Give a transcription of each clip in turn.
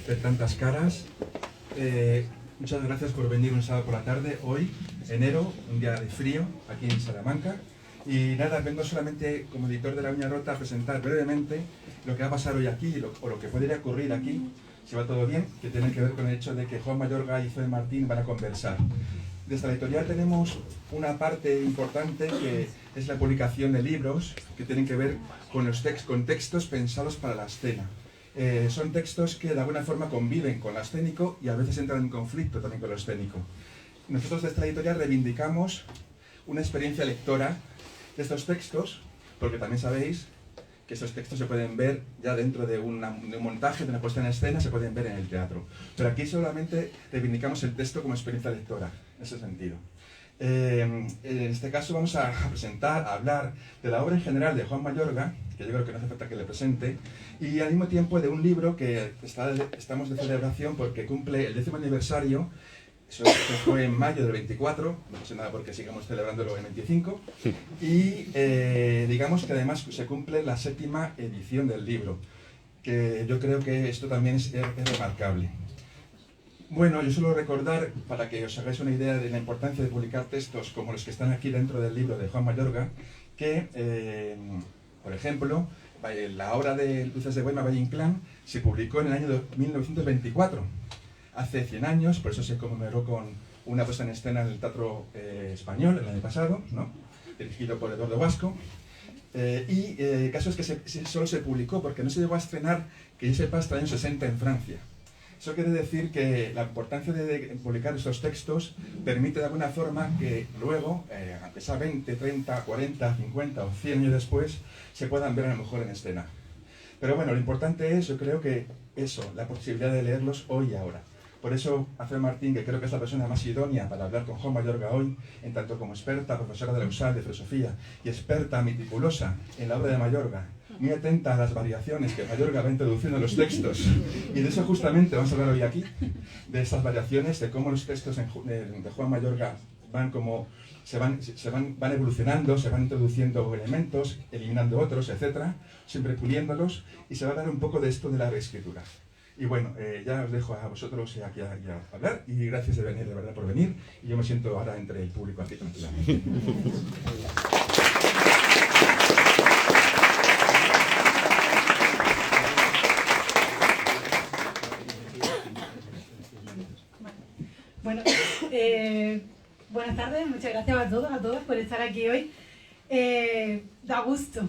ver tantas caras. Muchas gracias por venir un sábado por la tarde, hoy, enero, un día de frío, aquí en Salamanca. Y nada, vengo solamente como editor de La Uña Rota a presentar brevemente lo que va a pasar hoy aquí, o lo que podría ocurrir aquí, si va todo bien, que tiene que ver con el hecho de que Juan Mayorga y Zoe Martín van a conversar. Desde la editorial tenemos una parte importante que es la publicación de libros que tienen que ver con con textos pensados para la escena. Son textos que de alguna forma conviven con lo escénico y a veces entran en conflicto también con lo escénico. Nosotros desde la editorial reivindicamos una experiencia lectora de estos textos, porque también sabéis que esos textos se pueden ver ya dentro de un montaje, de una puesta en escena, se pueden ver en el teatro. Pero aquí solamente reivindicamos el texto como experiencia lectora, en ese sentido. En este caso vamos a presentar, a hablar de la obra en general de Juan Mayorga, que yo creo que no hace falta que le presente, y al mismo tiempo de un libro que estamos de celebración porque cumple el 10º aniversario. Eso fue en mayo del 24, no pasa nada porque sigamos celebrándolo en 25, y digamos que además se cumple la 7ª edición del libro, que yo creo que esto también es remarcable. Bueno, yo suelo recordar, para que os hagáis una idea de la importancia de publicar textos como los que están aquí dentro del libro de Juan Mayorga, que, por ejemplo, la obra de Luces de Bohemia, Valle Inclán, se publicó en el año 1924, hace 100 años, por eso se conmemoró con una puesta en escena en el Teatro Español el año pasado, ¿no? Dirigido por Eduardo Vasco. El caso es que solo se publicó porque no se llegó a estrenar, que yo sepa, hasta el año 60 en Francia. Eso quiere decir que la importancia de publicar estos textos permite de alguna forma que luego, aunque sea 20, 30, 40, 50 o 100 años después, se puedan ver a lo mejor en escena. Pero bueno, lo importante es, yo creo que eso, la posibilidad de leerlos hoy y ahora. Por eso, a Zoe Martín, que creo que es la persona más idónea para hablar con Juan Mayorga hoy, en tanto como experta, profesora de la USAL de filosofía y experta meticulosa en la obra de Mayorga, muy atenta a las variaciones que Mayorga va introduciendo en los textos. Y de eso justamente vamos a hablar hoy aquí, de esas variaciones, de cómo los textos de Juan Mayorga van evolucionando, se van introduciendo elementos, eliminando otros, etcétera, siempre puliéndolos, y se va a hablar un poco de esto de la reescritura. Y bueno, ya os dejo a vosotros aquí a hablar, y gracias de venir, de verdad, por venir, y yo me siento ahora entre el público aquí tranquilamente. Bueno, buenas tardes, muchas gracias a todas por estar aquí hoy. Da gusto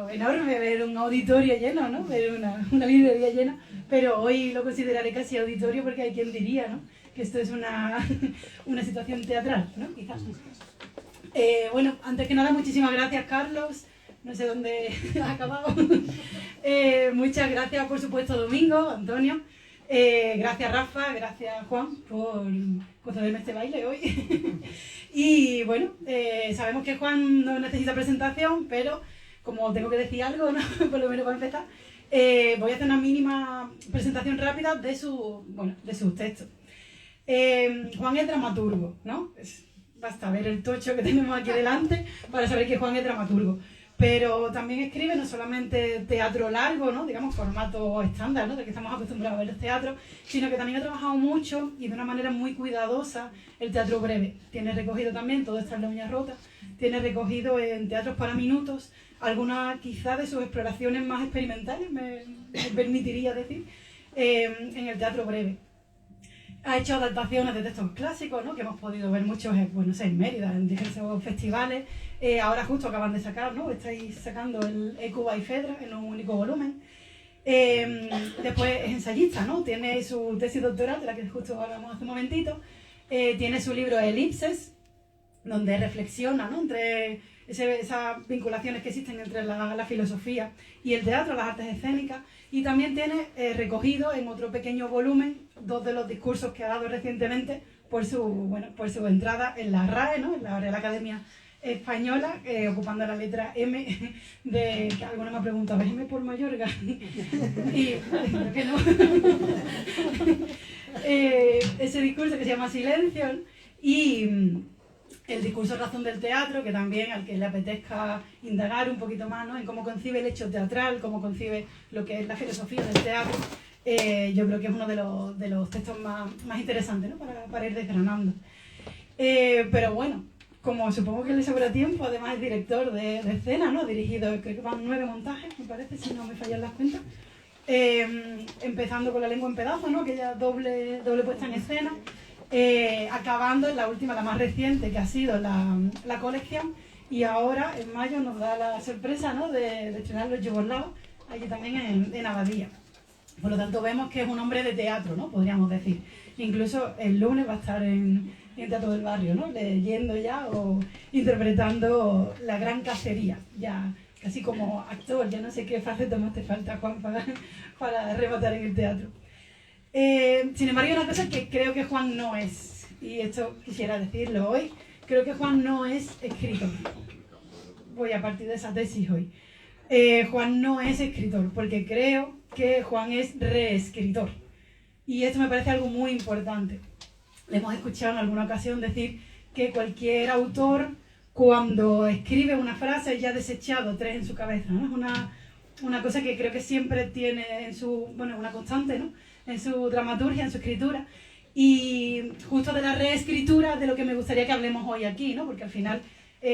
enorme ver un auditorio lleno, ¿no? Ver una librería llena, pero hoy lo consideraré casi auditorio porque hay quien diría, ¿no? Que esto es una situación teatral, ¿no? Quizás. Bueno, antes que nada, muchísimas gracias, Carlos. No sé dónde ha acabado. Muchas gracias, por supuesto, Domingo, Antonio. Gracias, Rafa, gracias, Juan, por concederme este baile hoy. Y bueno, sabemos que Juan no necesita presentación, pero como tengo que decir algo, ¿no? Por lo menos para empezar, voy a hacer una mínima presentación rápida de sus textos. Juan es dramaturgo, ¿no? Basta ver el tocho que tenemos aquí delante para saber que Juan es dramaturgo. Pero también escribe no solamente teatro largo, ¿no? Digamos, formato estándar, ¿no? De que estamos acostumbrados a ver el teatro, sino que también ha trabajado mucho y de una manera muy cuidadosa el teatro breve. Tiene recogido también, todo está en La Uña Rota, tiene recogido en teatros para minutos algunas quizás de sus exploraciones más experimentales, me permitiría decir, en el teatro breve. Ha hecho adaptaciones de textos clásicos, ¿no? Que hemos podido ver muchos en Mérida, en diversos festivales. Ahora justo acaban de sacar, ¿no? Estáis sacando el Cuba y Fedra en un único volumen. Después es ensayista, ¿no? Tiene su tesis doctoral, de la que justo hablamos hace un momentito. Tiene su libro Elipses, donde reflexiona, ¿no? Entre esas vinculaciones que existen entre la filosofía y el teatro, las artes escénicas. Y también tiene recogido en otro pequeño volumen 2 de los discursos que ha dado recientemente por su entrada en la RAE, ¿no? En la Real Academia Española, ocupando la letra M, que alguna me ha preguntado, ¿es M por Mayorga? Y creo que no. Ese discurso que se llama Silencio, y el discurso Razón del Teatro, que también al que le apetezca indagar un poquito más, ¿no? En cómo concibe el hecho teatral, cómo concibe lo que es la filosofía del teatro, yo creo que es uno de los textos más interesantes, ¿no? Para ir desgranando. Pero bueno, como supongo que le sobra tiempo, además es director de escena, ¿no? Dirigido, creo que van 9 montajes, me parece, si no me fallan las cuentas. Empezando con La lengua en pedazos, ¿no? Aquella doble puesta en escena, acabando en la última, la más reciente, que ha sido la colección, y ahora en mayo nos da la sorpresa, ¿no? de estrenar Los Yugoslavos, allí también en Abadía. Por lo tanto vemos que es un hombre de teatro, ¿no? Podríamos decir. Incluso el lunes va a estar en Teatro del Barrio, ¿no? Leyendo ya o interpretando La Gran Cacería, ya casi como actor. Ya no sé qué faceta más te falta, Juan, para rematar en el teatro. Sin embargo, hay una cosa que creo que Juan no es, y esto quisiera decirlo hoy, creo que Juan no es escritor. Voy a partir de esa tesis hoy. Juan no es escritor, porque creo que Juan es reescritor. Y esto me parece algo muy importante. Le hemos escuchado en alguna ocasión decir que cualquier autor, cuando escribe una frase, ya ha desechado 3 en su cabeza, ¿no? Es una cosa que creo que siempre tiene en su, bueno, una constante, ¿no? En su dramaturgia, en su escritura. Y justo de la reescritura de lo que me gustaría que hablemos hoy aquí, ¿no? Porque al final,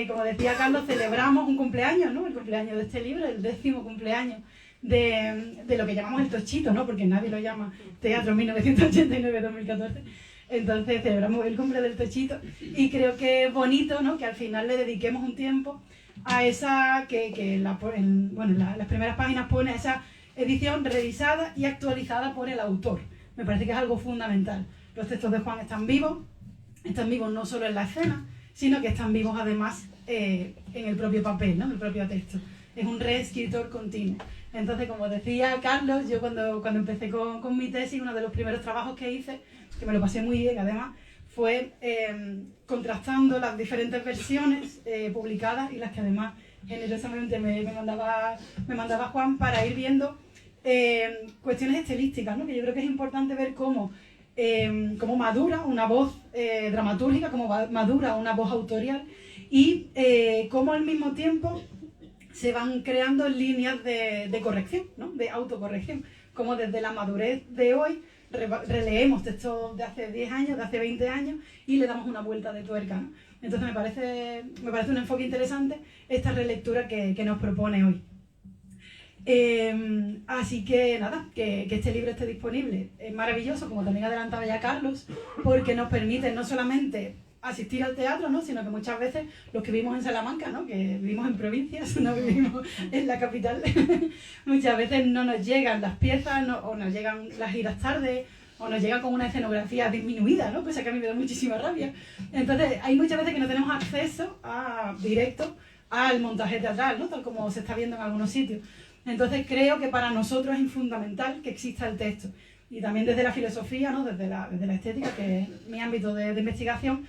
como decía Carlos, celebramos un cumpleaños, ¿no? El cumpleaños de este libro, el 10º cumpleaños de lo que llamamos el Tochito, ¿no? Porque nadie lo llama Teatro 1989-2014. Entonces celebramos el cumple del Tochito y creo que es bonito, ¿no? Que al final le dediquemos un tiempo a esa las primeras páginas pone esa edición revisada y actualizada por el autor. Me parece que es algo fundamental. Los textos de Juan están vivos no solo en la escena, sino que están vivos además en el propio papel, ¿no? En el propio texto. Es un reescritor continuo. Entonces, como decía Carlos, yo cuando empecé con mi tesis, uno de los primeros trabajos que hice, que me lo pasé muy bien además, fue contrastando las diferentes versiones publicadas y las que además generosamente me mandaba Juan para ir viendo cuestiones estilísticas, ¿no? Que yo creo que es importante ver cómo madura una voz dramatúrgica, cómo madura una voz autorial y cómo al mismo tiempo se van creando líneas de corrección, ¿no? De autocorrección, como desde la madurez de hoy releemos textos de hace 10 años, de hace 20 años y le damos una vuelta de tuerca, ¿no? Entonces me parece un enfoque interesante esta relectura que nos propone hoy. Así que nada, que este libro esté disponible es maravilloso, como también adelantaba ya Carlos, porque nos permite no solamente asistir al teatro, ¿no? Sino que muchas veces los que vivimos en Salamanca, ¿no? Que vivimos en provincias, no vivimos en la capital, muchas veces no nos llegan las piezas o nos llegan las giras tarde o nos llegan con una escenografía disminuida, ¿no? Cosa que a mí me da muchísima rabia. Entonces hay muchas veces que no tenemos acceso directo al montaje teatral, ¿no? Tal como se está viendo en algunos sitios. Entonces creo que para nosotros es fundamental que exista el texto. Y también desde la filosofía, ¿no? desde la estética, que es mi ámbito de investigación,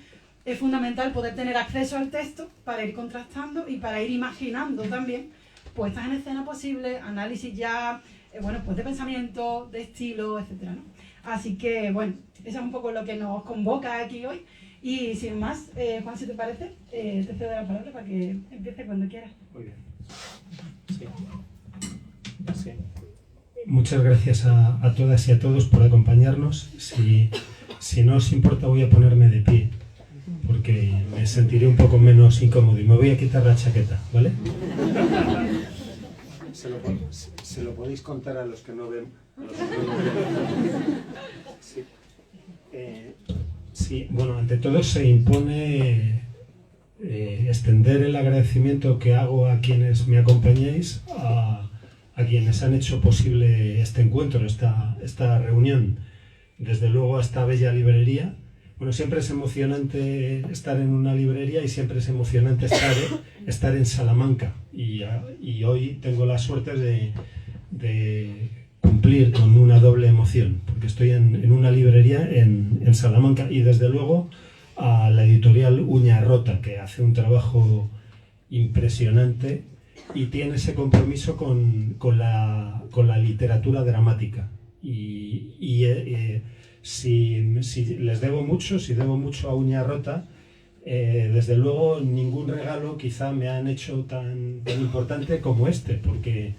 es fundamental poder tener acceso al texto para ir contrastando y para ir imaginando también puestas en escena posibles, análisis ya, pues de pensamiento, de estilo, etc., ¿no? Así que, bueno, eso es un poco lo que nos convoca aquí hoy. Y sin más, Juan, si te parece, te cedo la palabra para que empiece cuando quieras. Muy bien. Sí. Sí. Muchas gracias a todas y a todos por acompañarnos. Si no os importa, voy a ponerme de pie, porque me sentiré un poco menos incómodo y me voy a quitar la chaqueta, ¿vale? Se lo podéis contar a los que no ven. Sí. Sí, bueno, ante todo se impone extender el agradecimiento que hago a quienes me acompañéis, a quienes han hecho posible este encuentro, esta reunión, desde luego a esta bella librería. Bueno, siempre es emocionante estar en una librería y siempre es emocionante estar en Salamanca. Y hoy tengo la suerte de cumplir con una doble emoción, porque estoy en una librería en Salamanca y desde luego a la editorial Uña Rota, que hace un trabajo impresionante y tiene ese compromiso con la literatura dramática. Si les debo mucho, si debo mucho a Uña Rota, desde luego ningún regalo quizá me han hecho tan importante como este, porque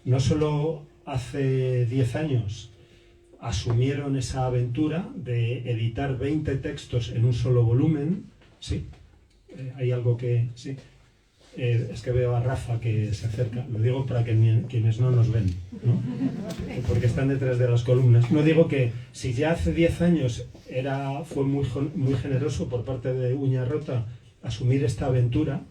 no solo hace 10 años asumieron esa aventura de editar 20 textos en un solo volumen. Sí, hay algo que... Sí. Es que veo a Rafa que se acerca, lo digo para que quienes no nos ven, ¿no? Porque están detrás de las columnas. No digo que si ya hace 10 años fue muy generoso por parte de Uña Rota asumir esta aventura,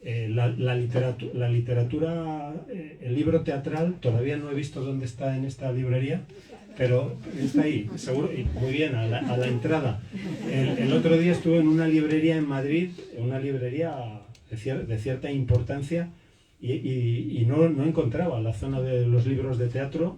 la literatura, el libro teatral, todavía no he visto dónde está en esta librería, pero está ahí, seguro, y muy bien, a la entrada. El otro día estuve en una librería en Madrid, una librería de cierta importancia, y no encontraba la zona de los libros de teatro,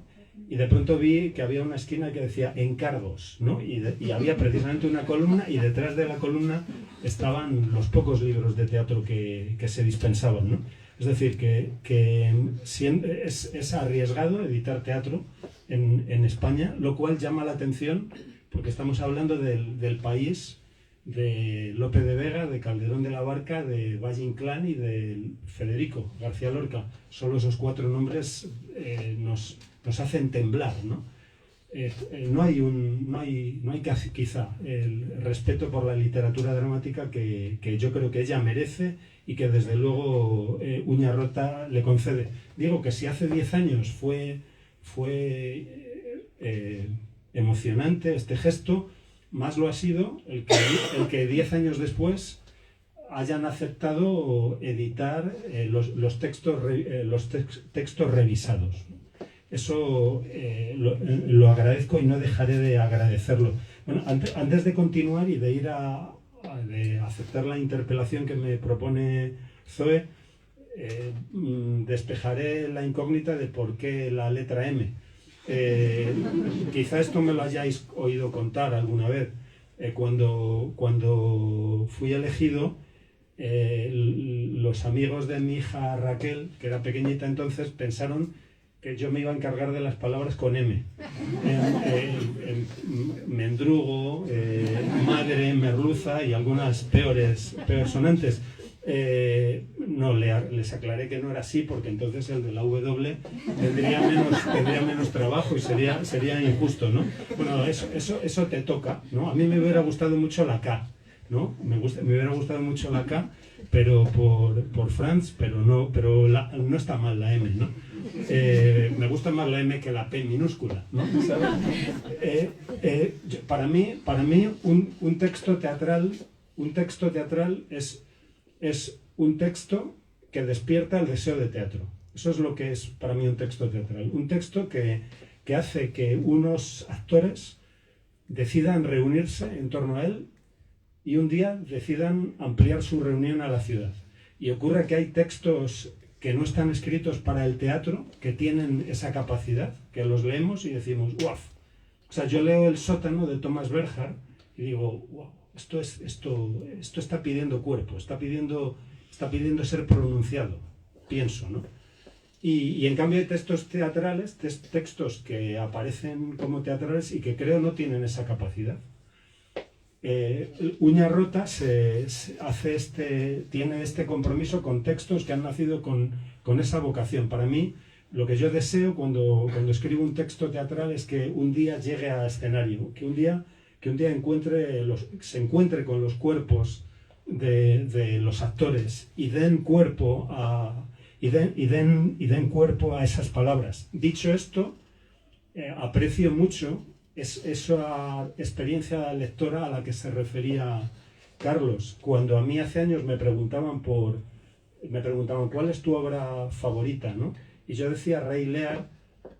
y de pronto vi que había una esquina que decía encargos, ¿no? Y había precisamente una columna, y detrás de la columna estaban los pocos libros de teatro que se dispensaban, ¿no? Es decir, que es arriesgado editar teatro en España, lo cual llama la atención porque estamos hablando del país de Lope de Vega, de Calderón de la Barca, de Valle Inclán y de Federico García Lorca. Solo esos 4 nombres nos hacen temblar, ¿no? No hay quizá el respeto por la literatura dramática que yo creo que ella merece y que desde luego Uña Rota le concede. Digo que si hace 10 años fue emocionante este gesto, más lo ha sido el que 10 años después hayan aceptado editar los textos revisados. Eso lo agradezco y no dejaré de agradecerlo. Bueno, antes de continuar y de ir de aceptar la interpelación que me propone Zoe, despejaré la incógnita de por qué la letra M. Quizá esto me lo hayáis oído contar alguna vez. Cuando fui elegido, los amigos de mi hija Raquel, que era pequeñita entonces, pensaron que yo me iba a encargar de las palabras con M. Mendrugo, madre, merluza y algunas peores sonantes. No, les aclaré que no era así, porque entonces el de la W tendría menos trabajo y sería injusto, ¿no? Bueno, eso te toca, ¿no? A mí me hubiera gustado mucho la K, ¿no? Me hubiera gustado mucho la K, pero por Franz, pero no está mal la M, ¿no? Me gusta más la M que la P minúscula, ¿no? ¿Sabes? Para mí un texto teatral es un texto que despierta el deseo de teatro. Eso es lo que es para mí un texto teatral. Un texto que hace que unos actores decidan reunirse en torno a él y un día decidan ampliar su reunión a la ciudad. Y ocurre que hay textos que no están escritos para el teatro, que tienen esa capacidad, que los leemos y decimos, ¡guau! O sea, yo leo El sótano de Thomas Bernhard y digo, ¡wow! Esto está pidiendo cuerpo, está pidiendo ser pronunciado, pienso, ¿no? Y en cambio hay textos teatrales, textos que aparecen como teatrales y que creo no tienen esa capacidad. Uña Rota tiene este compromiso con textos que han nacido con esa vocación. Para mí, lo que yo deseo cuando escribo un texto teatral es que un día llegue a escenario, que un día se encuentre con los cuerpos de los actores y den cuerpo a esas palabras. Dicho esto, aprecio mucho esa experiencia lectora a la que se refería Carlos. Cuando a mí hace años me preguntaban cuál es tu obra favorita, ¿no? Y yo decía Rey Lear,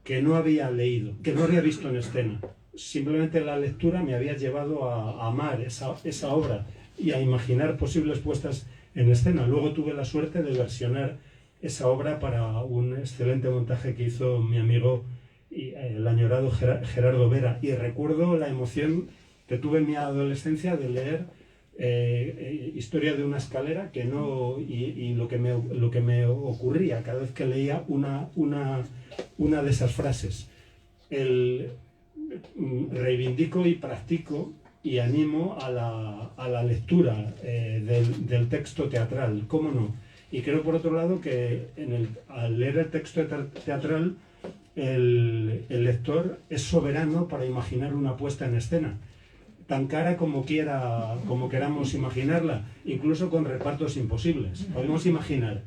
que no había leído, que no había visto en escena. Simplemente la lectura me había llevado a amar esa obra y a imaginar posibles puestas en escena. Luego tuve la suerte de versionar esa obra para un excelente montaje que hizo mi amigo y el añorado Gerardo Vera, y recuerdo la emoción que tuve en mi adolescencia de leer Historia de una escalera, y lo que me ocurría cada vez que leía una de esas frases. Reivindico y practico y animo a la lectura del texto teatral, ¿cómo no? Y creo, por otro lado, que al leer el texto teatral el lector es soberano para imaginar una puesta en escena, tan cara como queramos imaginarla, incluso con repartos imposibles. Podemos imaginar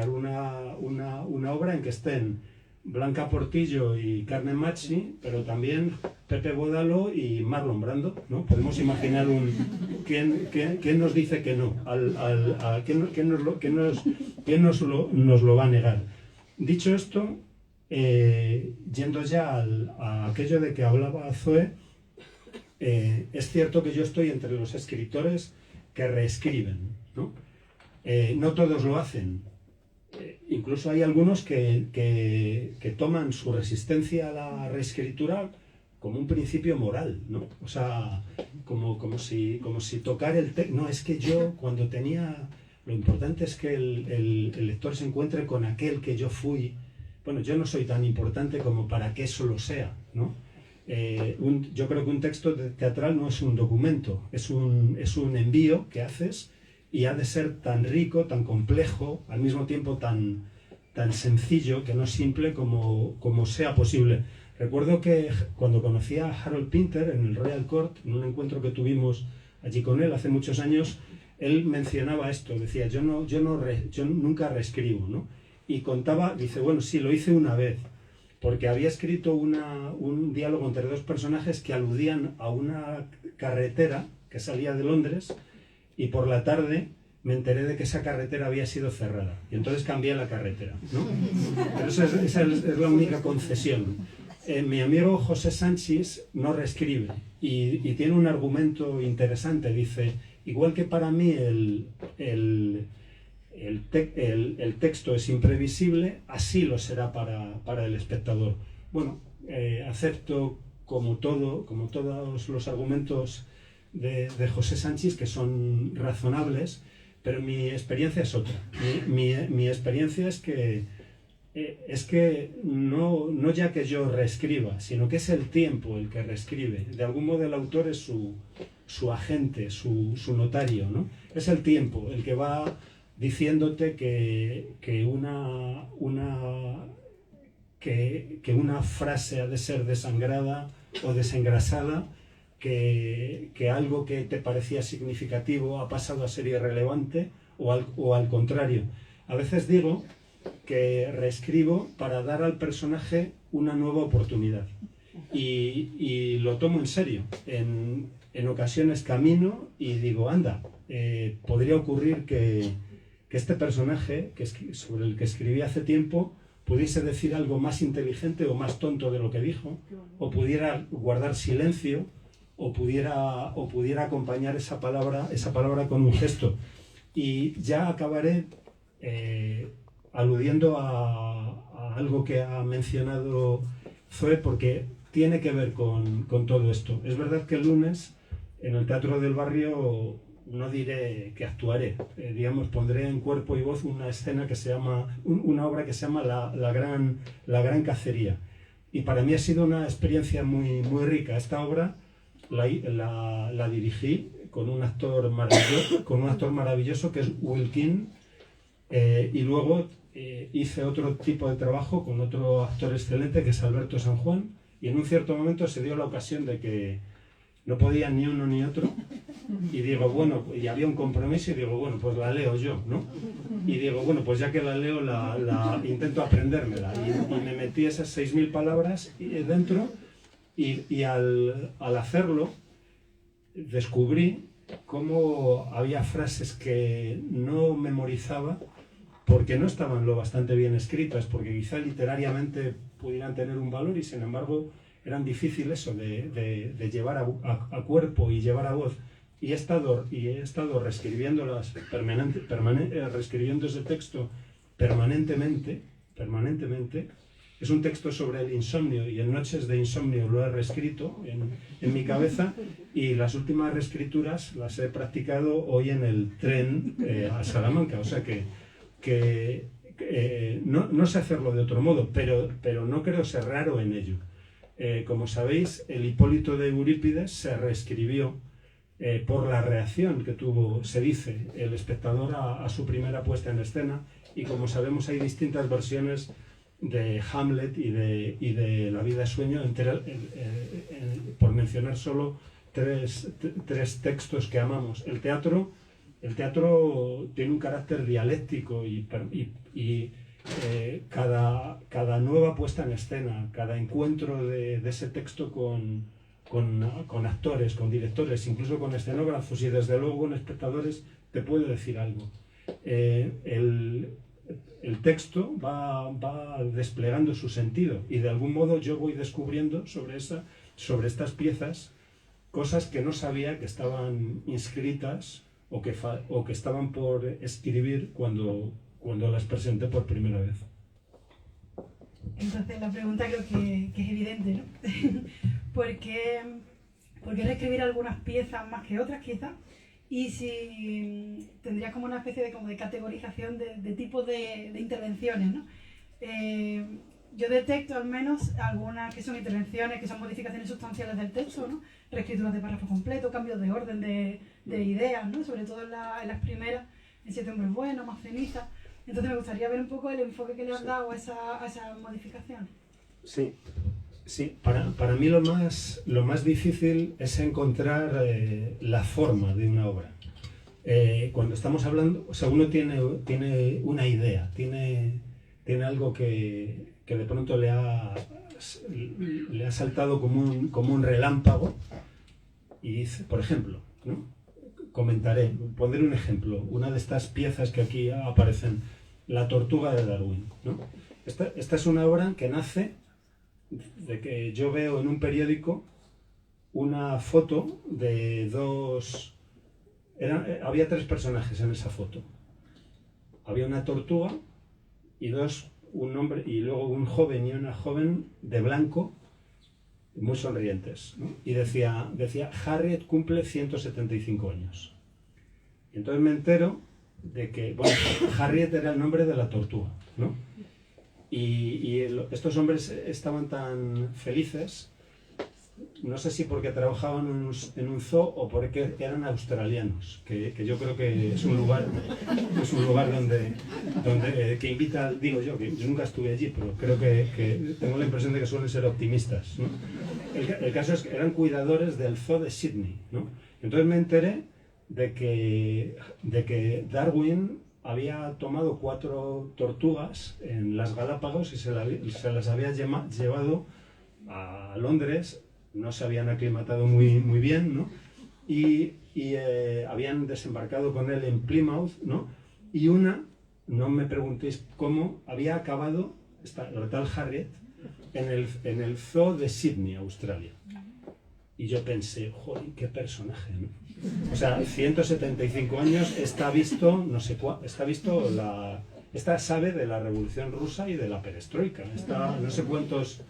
una obra en que estén Blanca Portillo y Carmen Machi, pero también Pepe Bódalo y Marlon Brando, ¿no? Podemos imaginar ¿quién nos dice que no? ¿Quién nos lo va a negar? Dicho esto, yendo ya a aquello de que hablaba Zoe, es cierto que yo estoy entre los escritores que reescriben, ¿no? No todos lo hacen. Incluso hay algunos que toman su resistencia a la reescritura como un principio moral, ¿no? O sea, como si tocar el texto... No, es que yo cuando tenía... Lo importante es que el lector se encuentre con aquel que yo fui. Bueno, yo no soy tan importante como para que eso lo sea, ¿no? Yo creo que un texto teatral no es un documento, es un envío que haces y ha de ser tan rico, tan complejo, al mismo tiempo tan sencillo, que no simple como sea posible. Recuerdo que cuando conocí a Harold Pinter en el Royal Court, en un encuentro que tuvimos allí con él hace muchos años, él mencionaba esto, decía, yo nunca reescribo, ¿no? Y contaba, dice, bueno, sí, lo hice una vez, porque había escrito un diálogo entre dos personajes que aludían a una carretera que salía de Londres, y por la tarde me enteré de que esa carretera había sido cerrada, y entonces cambié la carretera, ¿no? Pero esa es la única concesión. Mi amigo José Sánchez no reescribe, y tiene un argumento interesante, dice, igual que para mí el texto es imprevisible, así lo será para el espectador. Bueno, acepto como todos los argumentos de José Sánchez, que son razonables, pero mi experiencia es otra. Mi experiencia es que no ya que yo reescriba, sino que es el tiempo el que reescribe. De algún modo el autor es su agente, su notario, ¿no? Es el tiempo el que va diciéndote que una frase ha de ser desangrada o desengrasada, que algo que te parecía significativo ha pasado a ser irrelevante, o al contrario. A veces digo que reescribo para dar al personaje una nueva oportunidad, y lo tomo en serio. En ocasiones camino y digo, anda, podría ocurrir que este personaje sobre el que escribí hace tiempo pudiese decir algo más inteligente o más tonto de lo que dijo, o pudiera guardar silencio, o pudiera acompañar esa palabra con un gesto. Y ya acabaré aludiendo a algo que ha mencionado Zoe, porque tiene que ver con todo esto. Es verdad que el lunes en el Teatro del Barrio no diré que actuaré, pondré en cuerpo y voz una escena que se llama, una obra que se llama La Gran Cacería. Y para mí ha sido una experiencia muy, muy rica. Esta obra la dirigí con un actor maravilloso que es Wilkin, y luego hice otro tipo de trabajo con otro actor excelente que es Alberto San Juan, y en un cierto momento se dio la ocasión de que no podía ni uno ni otro, y digo, bueno, y había un compromiso, y digo, bueno, pues la leo yo, ¿no? Y digo, bueno, pues ya que la leo, la intento aprendérmela, y me metí esas 6.000 palabras dentro, y al hacerlo descubrí cómo había frases que no memorizaba porque no estaban lo bastante bien escritas, porque quizá literariamente pudieran tener un valor, y sin embargo eran difíciles de llevar a cuerpo y llevar a voz. Y he estado reescribiéndolas reescribiendo ese texto permanentemente. Es un texto sobre el insomnio, y en noches de insomnio lo he reescrito en mi cabeza, y las últimas reescrituras las he practicado hoy en el tren a Salamanca. O sea que no sé hacerlo de otro modo, pero no creo ser raro en ello. Como sabéis, el Hipólito de Eurípides se reescribió por la reacción que tuvo, se dice, el espectador a su primera puesta en escena, y como sabemos hay distintas versiones de Hamlet y de La vida es sueño, por mencionar solo tres textos que amamos. El teatro tiene un carácter dialéctico y cada nueva puesta en escena, cada encuentro de ese texto con actores, con directores, incluso con escenógrafos y desde luego con espectadores, te puede decir algo. El texto va desplegando su sentido y de algún modo yo voy descubriendo sobre estas piezas cosas que no sabía que estaban inscritas o que estaban por escribir cuando las presenté por primera vez. Entonces la pregunta creo que es evidente, ¿no? ¿Por qué reescribir algunas piezas más que otras quizás? Y si tendrías como una especie de categorización de tipos de intervenciones, ¿no? Yo detecto al menos algunas que son intervenciones, que son modificaciones sustanciales del texto, ¿no? Reescrituras de párrafo completo, cambios de orden de ideas, ¿no? Sobre todo en las primeras, en Siete hombres buenos, más ceniza. Entonces me gustaría ver un poco el enfoque que le has dado a esa modificación. Sí. Para mí lo más difícil es encontrar la forma de una obra. Cuando estamos hablando, o sea, uno tiene una idea, tiene algo que de pronto le ha saltado como un relámpago y dice, por ejemplo, ¿no? Pondré un ejemplo, una de estas piezas que aquí aparecen, La tortuga de Darwin, ¿no? Esta es una obra que nace de que yo veo en un periódico una foto de había tres personajes en esa foto. Había una tortuga y un hombre y luego un joven y una joven de blanco, muy sonrientes, ¿no? Y decía Harriet cumple 175 años. Y entonces me entero de que, bueno, Harriet era el nombre de la tortuga, ¿no? Y estos hombres estaban tan felices, no sé si porque trabajaban en un zoo o porque eran australianos, que yo creo que es un lugar donde que invita, digo yo, que yo nunca estuve allí, pero creo que tengo la impresión de que suelen ser optimistas, ¿no? El caso es que eran cuidadores del zoo de Sydney, ¿no? Entonces me enteré de que Darwin había tomado 4 tortugas en las Galápagos y se las había llevado a Londres. No se habían aclimatado muy bien, ¿no? Y habían desembarcado con él en Plymouth, ¿no? Y no me preguntéis cómo, había acabado, la tal Harriet, en el zoo de Sydney, Australia. Y yo pensé, joder, qué personaje, ¿no? O sea, 175 años, esta sabe de la Revolución Rusa y de la perestroika. No sé cuántos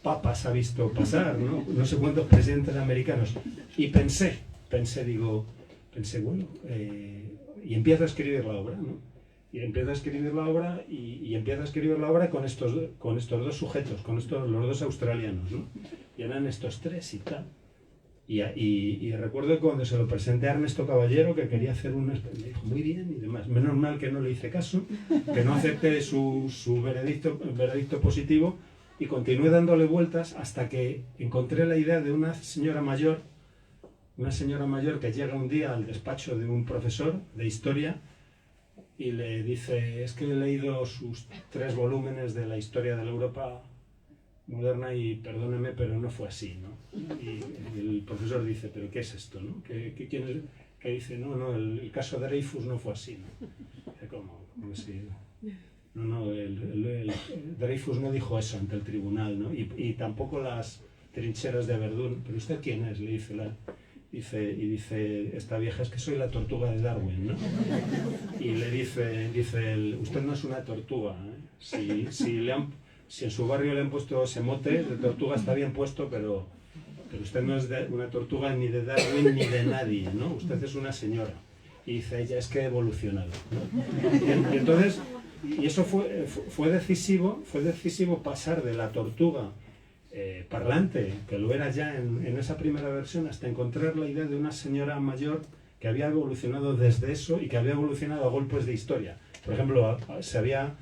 papas ha visto pasar, ¿no? No sé cuántos presidentes americanos. Y pensé, bueno, y empiezo a escribir la obra, ¿no? Y empiezo a escribir la obra con estos dos sujetos, los dos australianos, ¿no? Y eran estos tres y tal. Y recuerdo que cuando se lo presenté a Ernesto Caballero, que quería hacer me dijo muy bien y demás. Menos mal que no le hice caso, que no acepté su veredicto positivo, y continué dándole vueltas hasta que encontré la idea de una señora mayor que llega un día al despacho de un profesor de historia y le dice: es que he leído sus 3 volúmenes de la historia de la Europa moderna y perdóneme, pero no fue así, ¿no? Y el profesor dice: ¿pero qué es esto, no? ¿Quién es? Que dice: no, el caso de Dreyfus no fue así, ¿no? ¿Cómo si? No, Dreyfus no dijo eso ante el tribunal, ¿no? Y tampoco las trincheras de Verdún. ¿Pero usted quién es? Le dice esta vieja: es que soy la tortuga de Darwin, ¿no? Y le dice usted no es una tortuga, ¿eh? Si en su barrio le han puesto ese mote de tortuga está bien puesto, pero usted no es una tortuga ni de Darwin ni de nadie, ¿no? Usted es una señora. Y dice ella: es que he evolucionado, ¿no? Y entonces, eso fue decisivo pasar de la tortuga parlante, que lo era ya en esa primera versión, hasta encontrar la idea de una señora mayor que había evolucionado desde eso y que había evolucionado a golpes de historia. Por ejemplo, se había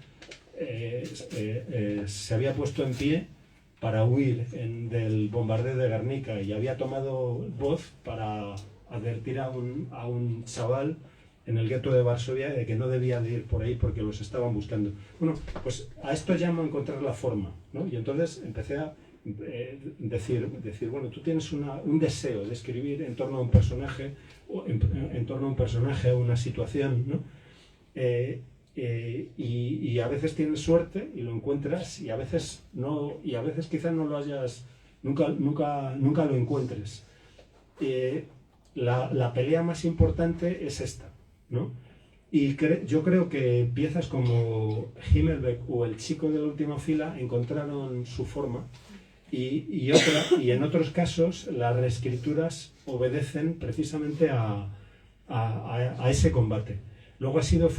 se había puesto en pie para huir del bombardeo de Guernica y había tomado voz para advertir a un chaval en el gueto de Varsovia de que no debía de ir por ahí porque los estaban buscando. Bueno, pues a esto llamo a encontrar la forma, ¿no? Y entonces empecé a decir, bueno, tú tienes un deseo de escribir en torno a un personaje, en torno a un personaje, a una situación, ¿no? Y a veces tienes suerte y lo encuentras y a veces no, y a veces quizás no lo hayas, nunca lo encuentres. La pelea más importante es esta, ¿no? Y yo creo que piezas como Himmelbeck o El chico de la última fila encontraron su forma y en otros casos las reescrituras obedecen precisamente a ese combate. Luego ha sido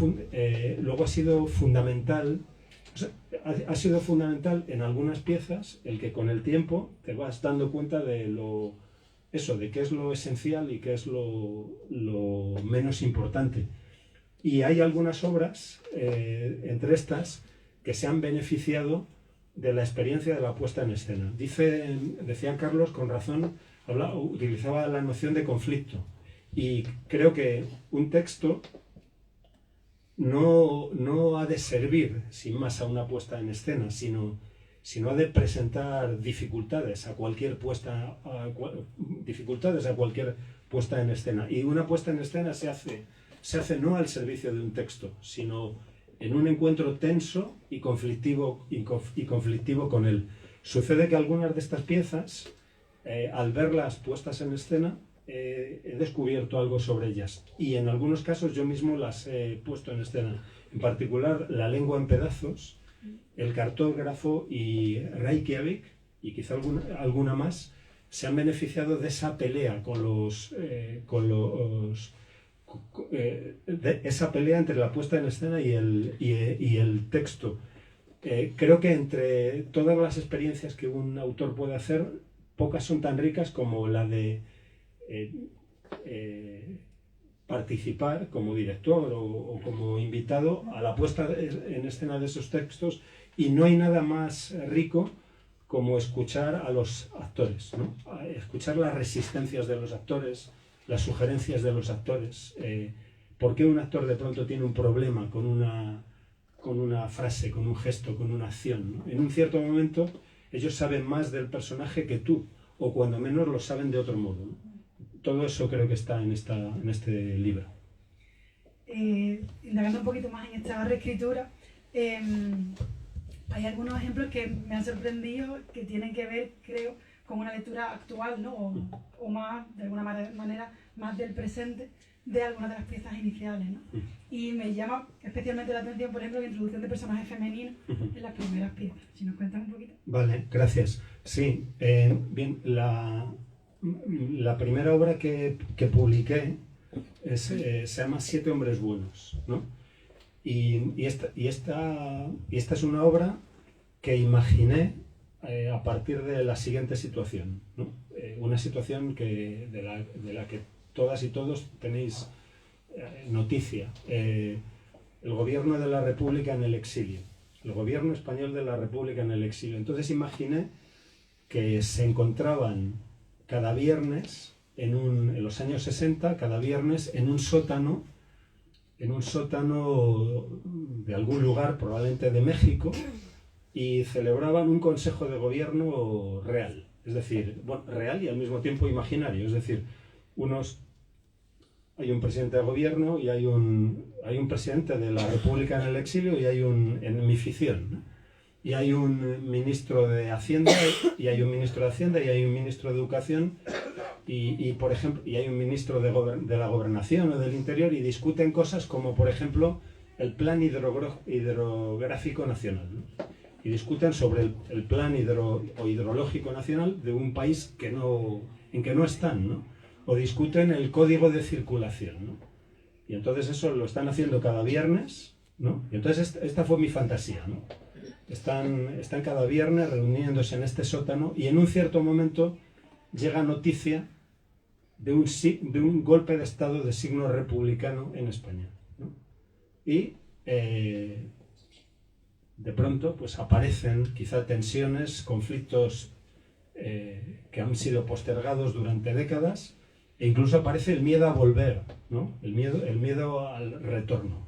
fundamental, o sea, ha sido fundamental en algunas piezas el que con el tiempo te vas dando cuenta de de qué es lo esencial y qué es lo menos importante. Y hay algunas obras, entre estas, que se han beneficiado de la experiencia de la puesta en escena. Decía Carlos, con razón, utilizaba la noción de conflicto. Y creo que un texto no ha de servir, sin más, a una puesta en escena, sino ha de presentar dificultades a cualquier puesta en escena. Y una puesta en escena se hace no al servicio de un texto, sino en un encuentro tenso y conflictivo con él. Sucede que algunas de estas piezas, al verlas puestas en escena, he descubierto algo sobre ellas y en algunos casos yo mismo las he puesto en escena. En particular, La lengua en pedazos, El cartógrafo y Reykjavik, y quizá alguna más, se han beneficiado de esa pelea esa pelea entre la puesta en escena y el texto. Creo que entre todas las experiencias que un autor puede hacer, pocas son tan ricas como la de participar como director o como invitado a la puesta en escena de esos textos, y no hay nada más rico como escuchar a los actores, ¿no? Escuchar las resistencias de los actores, las sugerencias de los actores, por qué un actor de pronto tiene un problema con una frase, con un gesto, con una acción, ¿no? En un cierto momento ellos saben más del personaje que tú, o cuando menos lo saben de otro modo, ¿no? Todo eso creo que está en este libro. Indagando un poquito más en esta reescritura, hay algunos ejemplos que me han sorprendido que tienen que ver, creo, con una lectura actual, ¿no? O más, de alguna manera, más del presente de algunas de las piezas iniciales, ¿no? Y me llama especialmente la atención, por ejemplo, la introducción de personajes femeninos en las primeras piezas. Si nos cuentas un poquito. Vale, gracias. Sí, bien, la primera obra que publiqué se llama Siete hombres buenos, ¿no? Y esta es una obra que imaginé a partir de la siguiente situación, ¿no? Una situación de la que todas y todos tenéis noticia. El gobierno de la República en el exilio, el gobierno español de la República en el exilio. Entonces imaginé que se encontraban cada viernes, en los años 60, cada viernes en un sótano de algún lugar, probablemente de México, y celebraban un consejo de gobierno real, es decir, real y al mismo tiempo imaginario, es decir, hay un presidente de gobierno y hay un presidente de la República en el exilio y en mi ficción, ¿no? Y hay un ministro de Hacienda y hay un ministro de Hacienda y hay un ministro de Educación por ejemplo, y hay un ministro de la Gobernación o del Interior, y discuten cosas como, por ejemplo, el plan hidrográfico nacional, ¿no? Y discuten sobre el plan hidrológico nacional de un país en que no están, ¿no? O discuten el código de circulación, ¿no? Y entonces eso lo están haciendo cada viernes, ¿no? Y entonces esta fue mi fantasía, ¿no? Están cada viernes reuniéndose en este sótano y en un cierto momento llega noticia de un golpe de Estado de signo republicano en España, ¿no? Y de pronto pues aparecen quizá tensiones, conflictos que han sido postergados durante décadas, e incluso aparece el miedo a volver, ¿no? El miedo al retorno.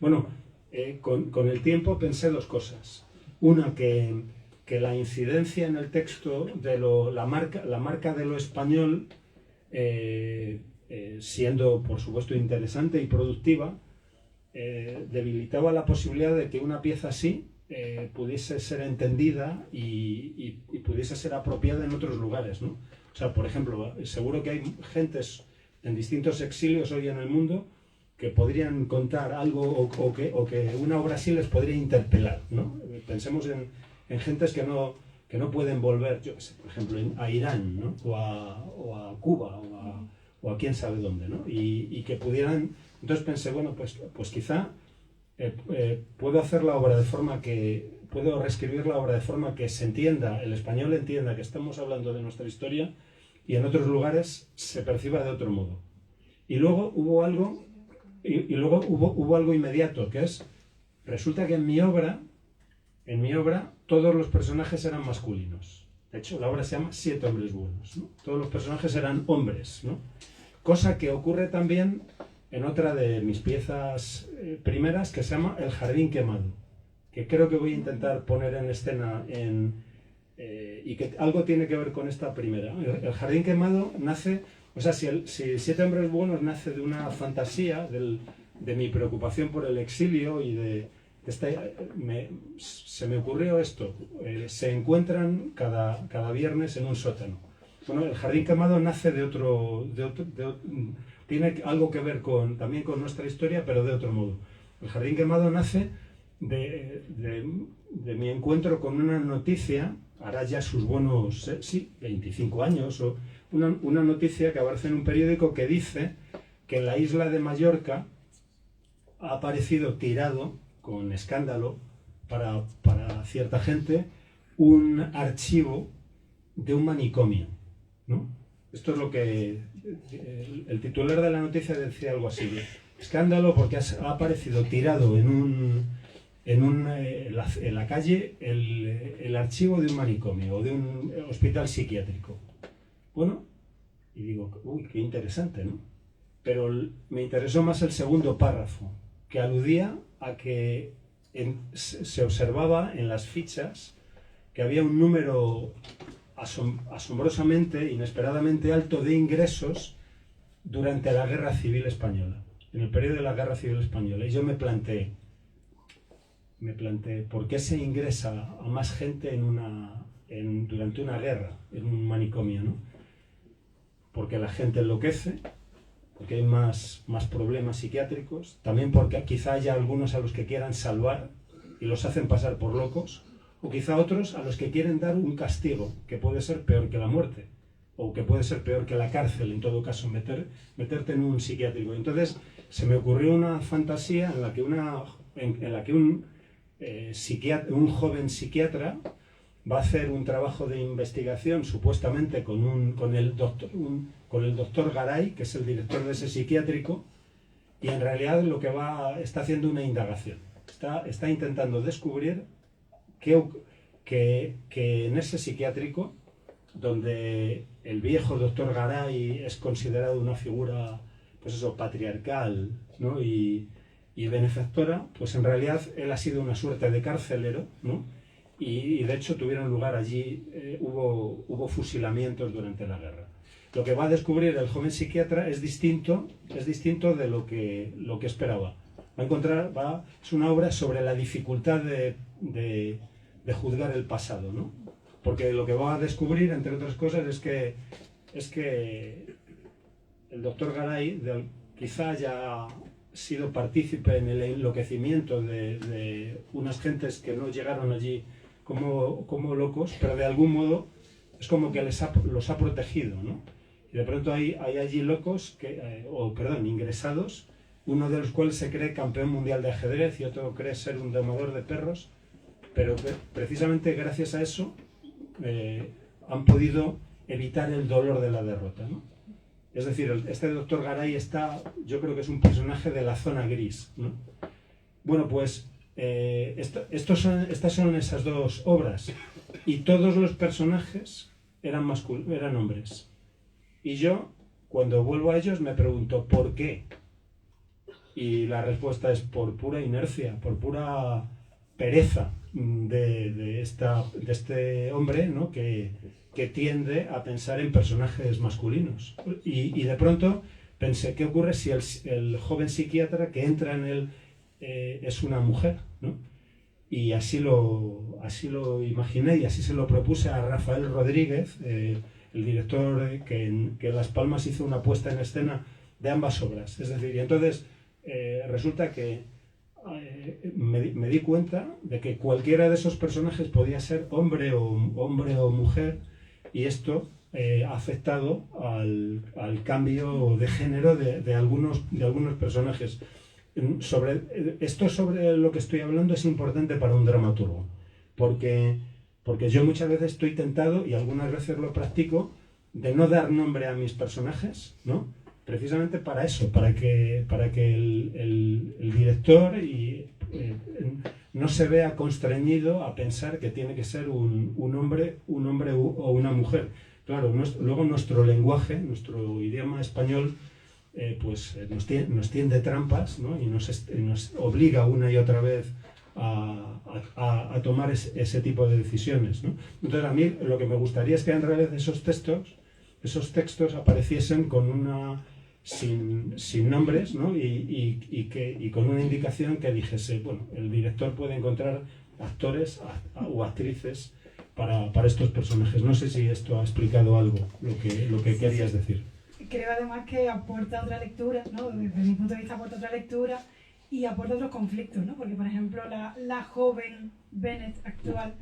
Bueno, con el tiempo pensé dos cosas. Una, que la incidencia en el texto de la marca de lo español, siendo por supuesto interesante y productiva, debilitaba la posibilidad de que una pieza así pudiese ser entendida y pudiese ser apropiada en otros lugares, ¿no? O sea, por ejemplo, seguro que hay gentes en distintos exilios hoy en el mundo que podrían contar algo o que una obra así les podría interpelar, ¿no? Pensemos en gentes que no pueden volver, yo qué sé, por ejemplo, a Irán, ¿no? o a Cuba o a quién sabe dónde, ¿no? Y que pudieran. Entonces pensé, bueno, pues quizá puedo hacer la obra de forma que puedo reescribir la obra de forma que se entienda, el español entienda que estamos hablando de nuestra historia y en otros lugares se perciba de otro modo. Y luego hubo algo inmediato, que es, resulta que en mi obra todos los personajes eran masculinos. De hecho, la obra se llama Siete hombres buenos, ¿no? Todos los personajes eran hombres, ¿no? Cosa que ocurre también en otra de mis piezas primeras, que se llama El jardín quemado, que creo que voy a intentar poner en escena y que algo tiene que ver con esta primera. El jardín quemado nace, o sea, si Siete hombres buenos nace de una fantasía, de mi preocupación por el exilio y se me ocurrió esto, se encuentran cada viernes en un sótano. Bueno, el jardín quemado nace tiene algo que ver también con nuestra historia, pero de otro modo. El jardín quemado nace de mi encuentro con una noticia, hará ya sus buenos 25 años, o una noticia que aparece en un periódico que dice que en la isla de Mallorca ha aparecido tirado, con escándalo para cierta gente, un archivo de un manicomio, ¿no? Esto es lo que el titular de la noticia decía, algo así: escándalo porque ha aparecido tirado en la calle el archivo de un manicomio o de un hospital psiquiátrico. Bueno, y digo, uy, qué interesante, ¿no? Pero me interesó más el segundo párrafo, que aludía a que se observaba en las fichas que había un número asombrosamente, inesperadamente alto de ingresos durante la Guerra Civil Española, en el periodo de la Guerra Civil Española. Y yo me planteé, ¿por qué se ingresa a más gente durante una guerra, en un manicomio, ¿no? Porque la gente enloquece, porque hay más problemas psiquiátricos, también porque quizá haya algunos a los que quieran salvar y los hacen pasar por locos, o quizá otros a los que quieren dar un castigo, que puede ser peor que la muerte, o que puede ser peor que la cárcel, en todo caso, meterte en un psiquiátrico. Entonces se me ocurrió una fantasía en la que un joven psiquiatra va a hacer un trabajo de investigación, supuestamente con el doctor Garay, que es el director de ese psiquiátrico, y en realidad está haciendo una indagación. Está intentando descubrir que en ese psiquiátrico, donde el viejo doctor Garay es considerado una figura, pues eso, patriarcal, ¿no? y benefactora, pues en realidad él ha sido una suerte de carcelero, ¿no? Y de hecho tuvieron lugar allí, hubo fusilamientos durante la guerra. Lo que va a descubrir el joven psiquiatra es distinto de lo que esperaba. Es una obra sobre la dificultad de juzgar el pasado, ¿no? Porque lo que va a descubrir, entre otras cosas, es que el doctor Garay quizá haya sido partícipe en el enloquecimiento de unas gentes que no llegaron allí como locos, pero de algún modo es como que los ha protegido, ¿no? Y de pronto hay allí locos, ingresados, uno de los cuales se cree campeón mundial de ajedrez y otro cree ser un domador de perros, pero que precisamente gracias a eso han podido evitar el dolor de la derrota, ¿no? Es decir, este doctor Garay yo creo que es un personaje de la zona gris, ¿no? Bueno, pues estas son esas dos obras. Y todos los personajes eran hombres. Y yo, cuando vuelvo a ellos, me pregunto, ¿por qué? Y la respuesta es por pura inercia, por pura pereza de este hombre, ¿no? que tiende a pensar en personajes masculinos. Y de pronto pensé, ¿qué ocurre si el joven psiquiatra que entra en él es una mujer, ¿no? Y así lo imaginé y así se lo propuse a Rafael Rodríguez, el director que en Las Palmas hizo una puesta en escena de ambas obras. Es decir, y entonces resulta que me di cuenta de que cualquiera de esos personajes podía ser hombre o mujer, y esto ha afectado al cambio de género de algunos personajes. Sobre lo que estoy hablando es importante para un dramaturgo, porque yo muchas veces estoy tentado, y algunas veces lo practico, de no dar nombre a mis personajes, ¿no? Precisamente para eso, para que el director no se vea constreñido a pensar que tiene que ser un hombre o una mujer. Claro, luego nuestro lenguaje, nuestro idioma español, nos tiende trampas, ¿no? Y nos obliga una y otra vez a tomar ese tipo de decisiones, ¿no? Entonces, a mí lo que me gustaría es que en realidad esos textos apareciesen sin nombres, ¿no? y con una indicación que dijese, bueno, el director puede encontrar actores o actrices para estos personajes. No sé si esto ha explicado algo, lo que querías decir. Creo además que aporta otra lectura, ¿no? Desde mi punto de vista aporta otra lectura y aporta otros conflictos, ¿no? Porque, por ejemplo, la joven Bennett actual,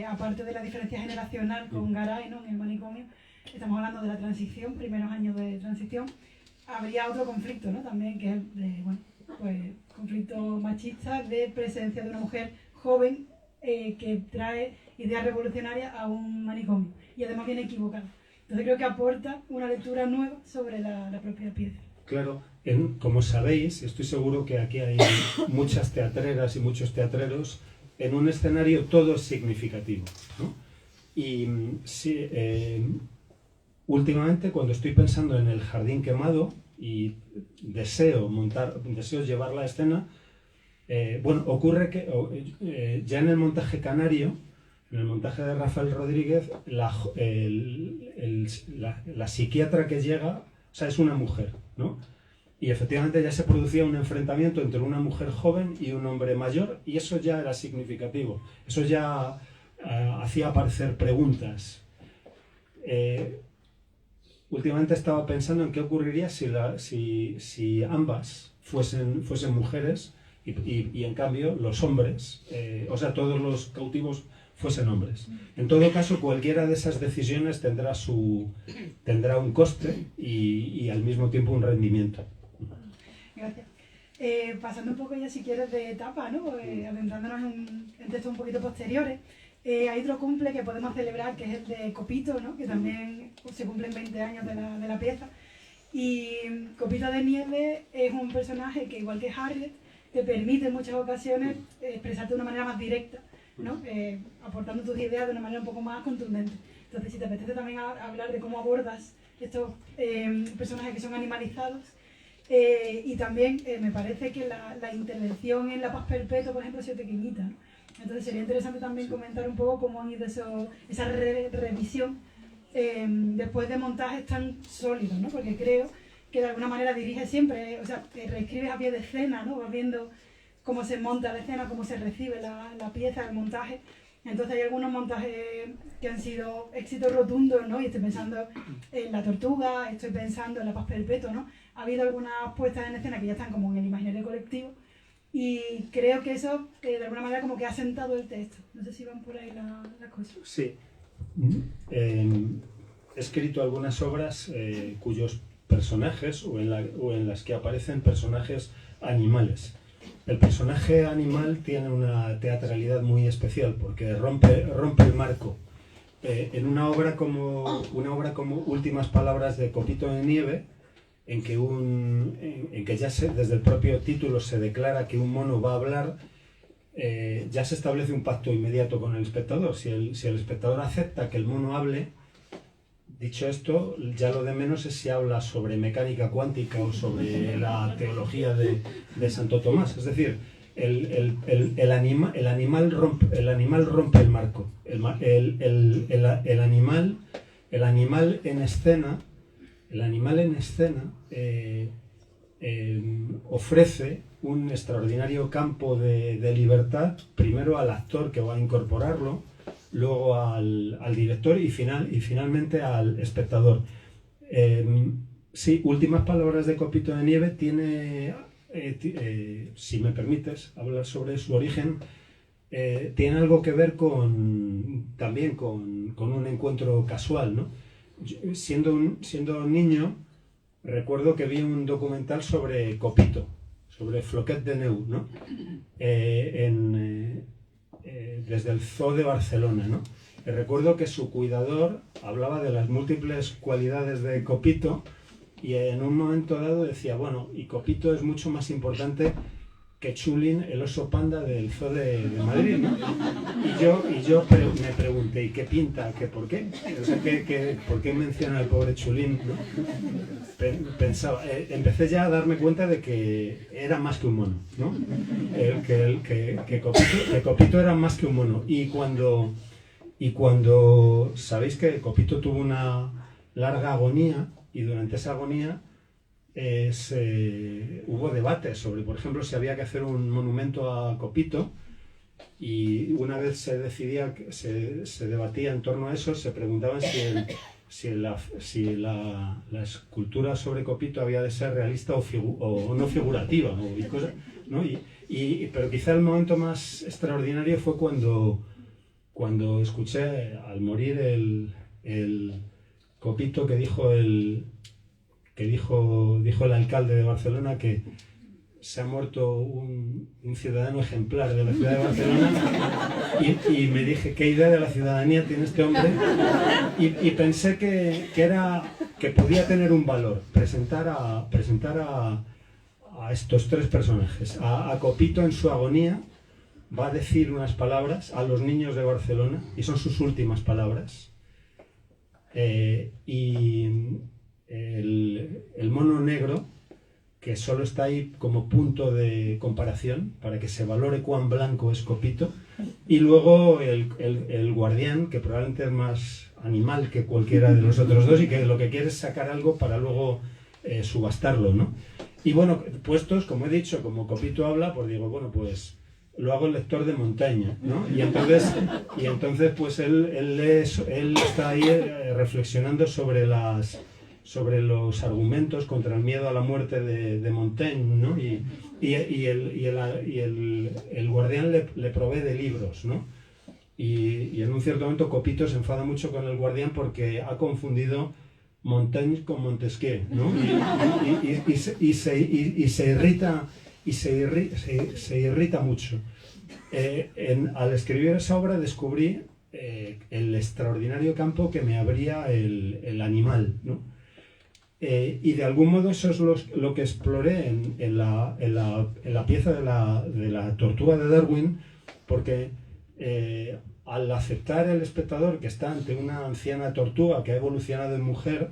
aparte de la diferencia generacional con Garay, ¿no? En el manicomio, estamos hablando de la transición, primeros años de transición, habría otro conflicto, ¿no? También, que es conflicto machista de presencia de una mujer joven que trae ideas revolucionarias a un manicomio y además viene equivocada. Entonces creo que aporta una lectura nueva sobre la propia pieza. Claro, como sabéis, estoy seguro que aquí hay muchas teatreras y muchos teatreros, en un escenario todo es significativo, ¿no? Y sí, últimamente, cuando estoy pensando en El jardín quemado y deseo llevar la escena, ocurre que ya en el montaje canario, en el montaje de Rafael Rodríguez, la psiquiatra que llega, o sea, es una mujer, ¿no? Y efectivamente ya se producía un enfrentamiento entre una mujer joven y un hombre mayor, y eso ya era significativo. Eso ya hacía aparecer preguntas. Últimamente estaba pensando en qué ocurriría si ambas fuesen mujeres y en cambio los hombres, o sea, todos los cautivos fuesen hombres. En todo caso, cualquiera de esas decisiones tendrá un coste y al mismo tiempo un rendimiento. Gracias. Pasando un poco ya, si quieres, de etapa, ¿no? Adentrándonos en textos un poquito posteriores, hay otro cumple que podemos celebrar, que es el de Copito, ¿no? Que también se cumplen 20 años de la pieza. Y Copito de Nieve es un personaje que, igual que Harriet, te permite en muchas ocasiones expresarte de una manera más directa, ¿no? Aportando tus ideas de una manera un poco más contundente. Entonces, si te apetece también hablar de cómo abordas estos personajes que son animalizados, y también me parece que la intervención en La Paz Perpetua, por ejemplo, ha sido pequeñita, ¿no? Entonces sería interesante también comentar un poco cómo han ido esa revisión después de montajes tan sólidos, ¿no? Porque creo que de alguna manera dirige siempre, o sea, reescribes a pie de escena, ¿no? Vas viendo cómo se monta la escena, cómo se recibe la pieza, el montaje. Entonces hay algunos montajes que han sido éxitos rotundos, ¿no? Y estoy pensando en La Tortuga, estoy pensando en La Paz Perpetua, ¿no? Ha habido algunas puestas en escena que ya están como en el imaginario colectivo y creo que eso de alguna manera como que ha sentado el texto. No sé si van por ahí las cosas. Sí. He escrito algunas obras cuyos personajes o en las que aparecen personajes animales. El personaje animal tiene una teatralidad muy especial porque rompe el marco. En una obra como Últimas Palabras de Copito de Nieve, en que ya desde el propio título se declara que un mono va a hablar, ya se establece un pacto inmediato con el espectador. Si el espectador acepta que el mono hable, dicho esto, ya lo de menos es si habla sobre mecánica cuántica o sobre la teología de Santo Tomás. Es decir, el animal rompe el marco. El animal en escena ofrece un extraordinario campo de libertad, primero al actor que va a incorporarlo, luego al director y finalmente al espectador. Sí, Últimas palabras de Copito de Nieve tiene, si me permites hablar sobre su origen, tiene algo que ver también con un encuentro casual, ¿no? Siendo un niño, recuerdo que vi un documental sobre Copito, sobre Floquet de Neu, ¿no? Desde el Zoo de Barcelona, ¿no? Y recuerdo que su cuidador hablaba de las múltiples cualidades de Copito y en un momento dado decía, bueno, y Copito es mucho más importante que Chulín, el oso panda del Zoo de Madrid, ¿no? Y yo me pregunté, ¿y qué pinta? ¿Por qué? O sea, ¿por qué menciona al pobre Chulín, ¿no? Pensaba, empecé ya a darme cuenta de que era más que un mono, ¿no? Que Copito era más que un mono. Y cuando sabéis que Copito tuvo una larga agonía, y durante esa agonía hubo debates sobre, por ejemplo, si había que hacer un monumento a Copito, y una vez se debatía en torno a eso, se preguntaban si la escultura sobre Copito había de ser realista o no figurativa, ¿no? Pero quizá el momento más extraordinario fue cuando escuché al morir el Copito que dijo el alcalde de Barcelona que se ha muerto un ciudadano ejemplar de la ciudad de Barcelona y me dije, ¿qué idea de la ciudadanía tiene este hombre? Y pensé que podía tener un valor presentar a estos tres personajes. A Copito en su agonía va a decir unas palabras a los niños de Barcelona y son sus últimas palabras. Y el mono negro, que solo está ahí como punto de comparación para que se valore cuán blanco es Copito, y luego el guardián, que probablemente es más animal que cualquiera de los otros dos y que lo que quiere es sacar algo para luego subastarlo, ¿no? Y bueno, puestos, como he dicho, como Copito habla, pues digo, bueno, pues lo hago el lector de Montaigne, ¿no? Y entonces pues él está ahí reflexionando sobre los argumentos contra el miedo a la muerte de Montaigne, ¿no? Y el guardián le provee de libros, ¿no? Y en un cierto momento Copito se enfada mucho con el guardián porque ha confundido Montaigne con Montesquieu, ¿no? Y se irrita mucho. Al escribir esa obra descubrí el extraordinario campo que me abría el animal, ¿no? Y de algún modo eso es lo que exploré en la pieza de la tortuga de Darwin, porque al aceptar el espectador que está ante una anciana tortuga que ha evolucionado en mujer,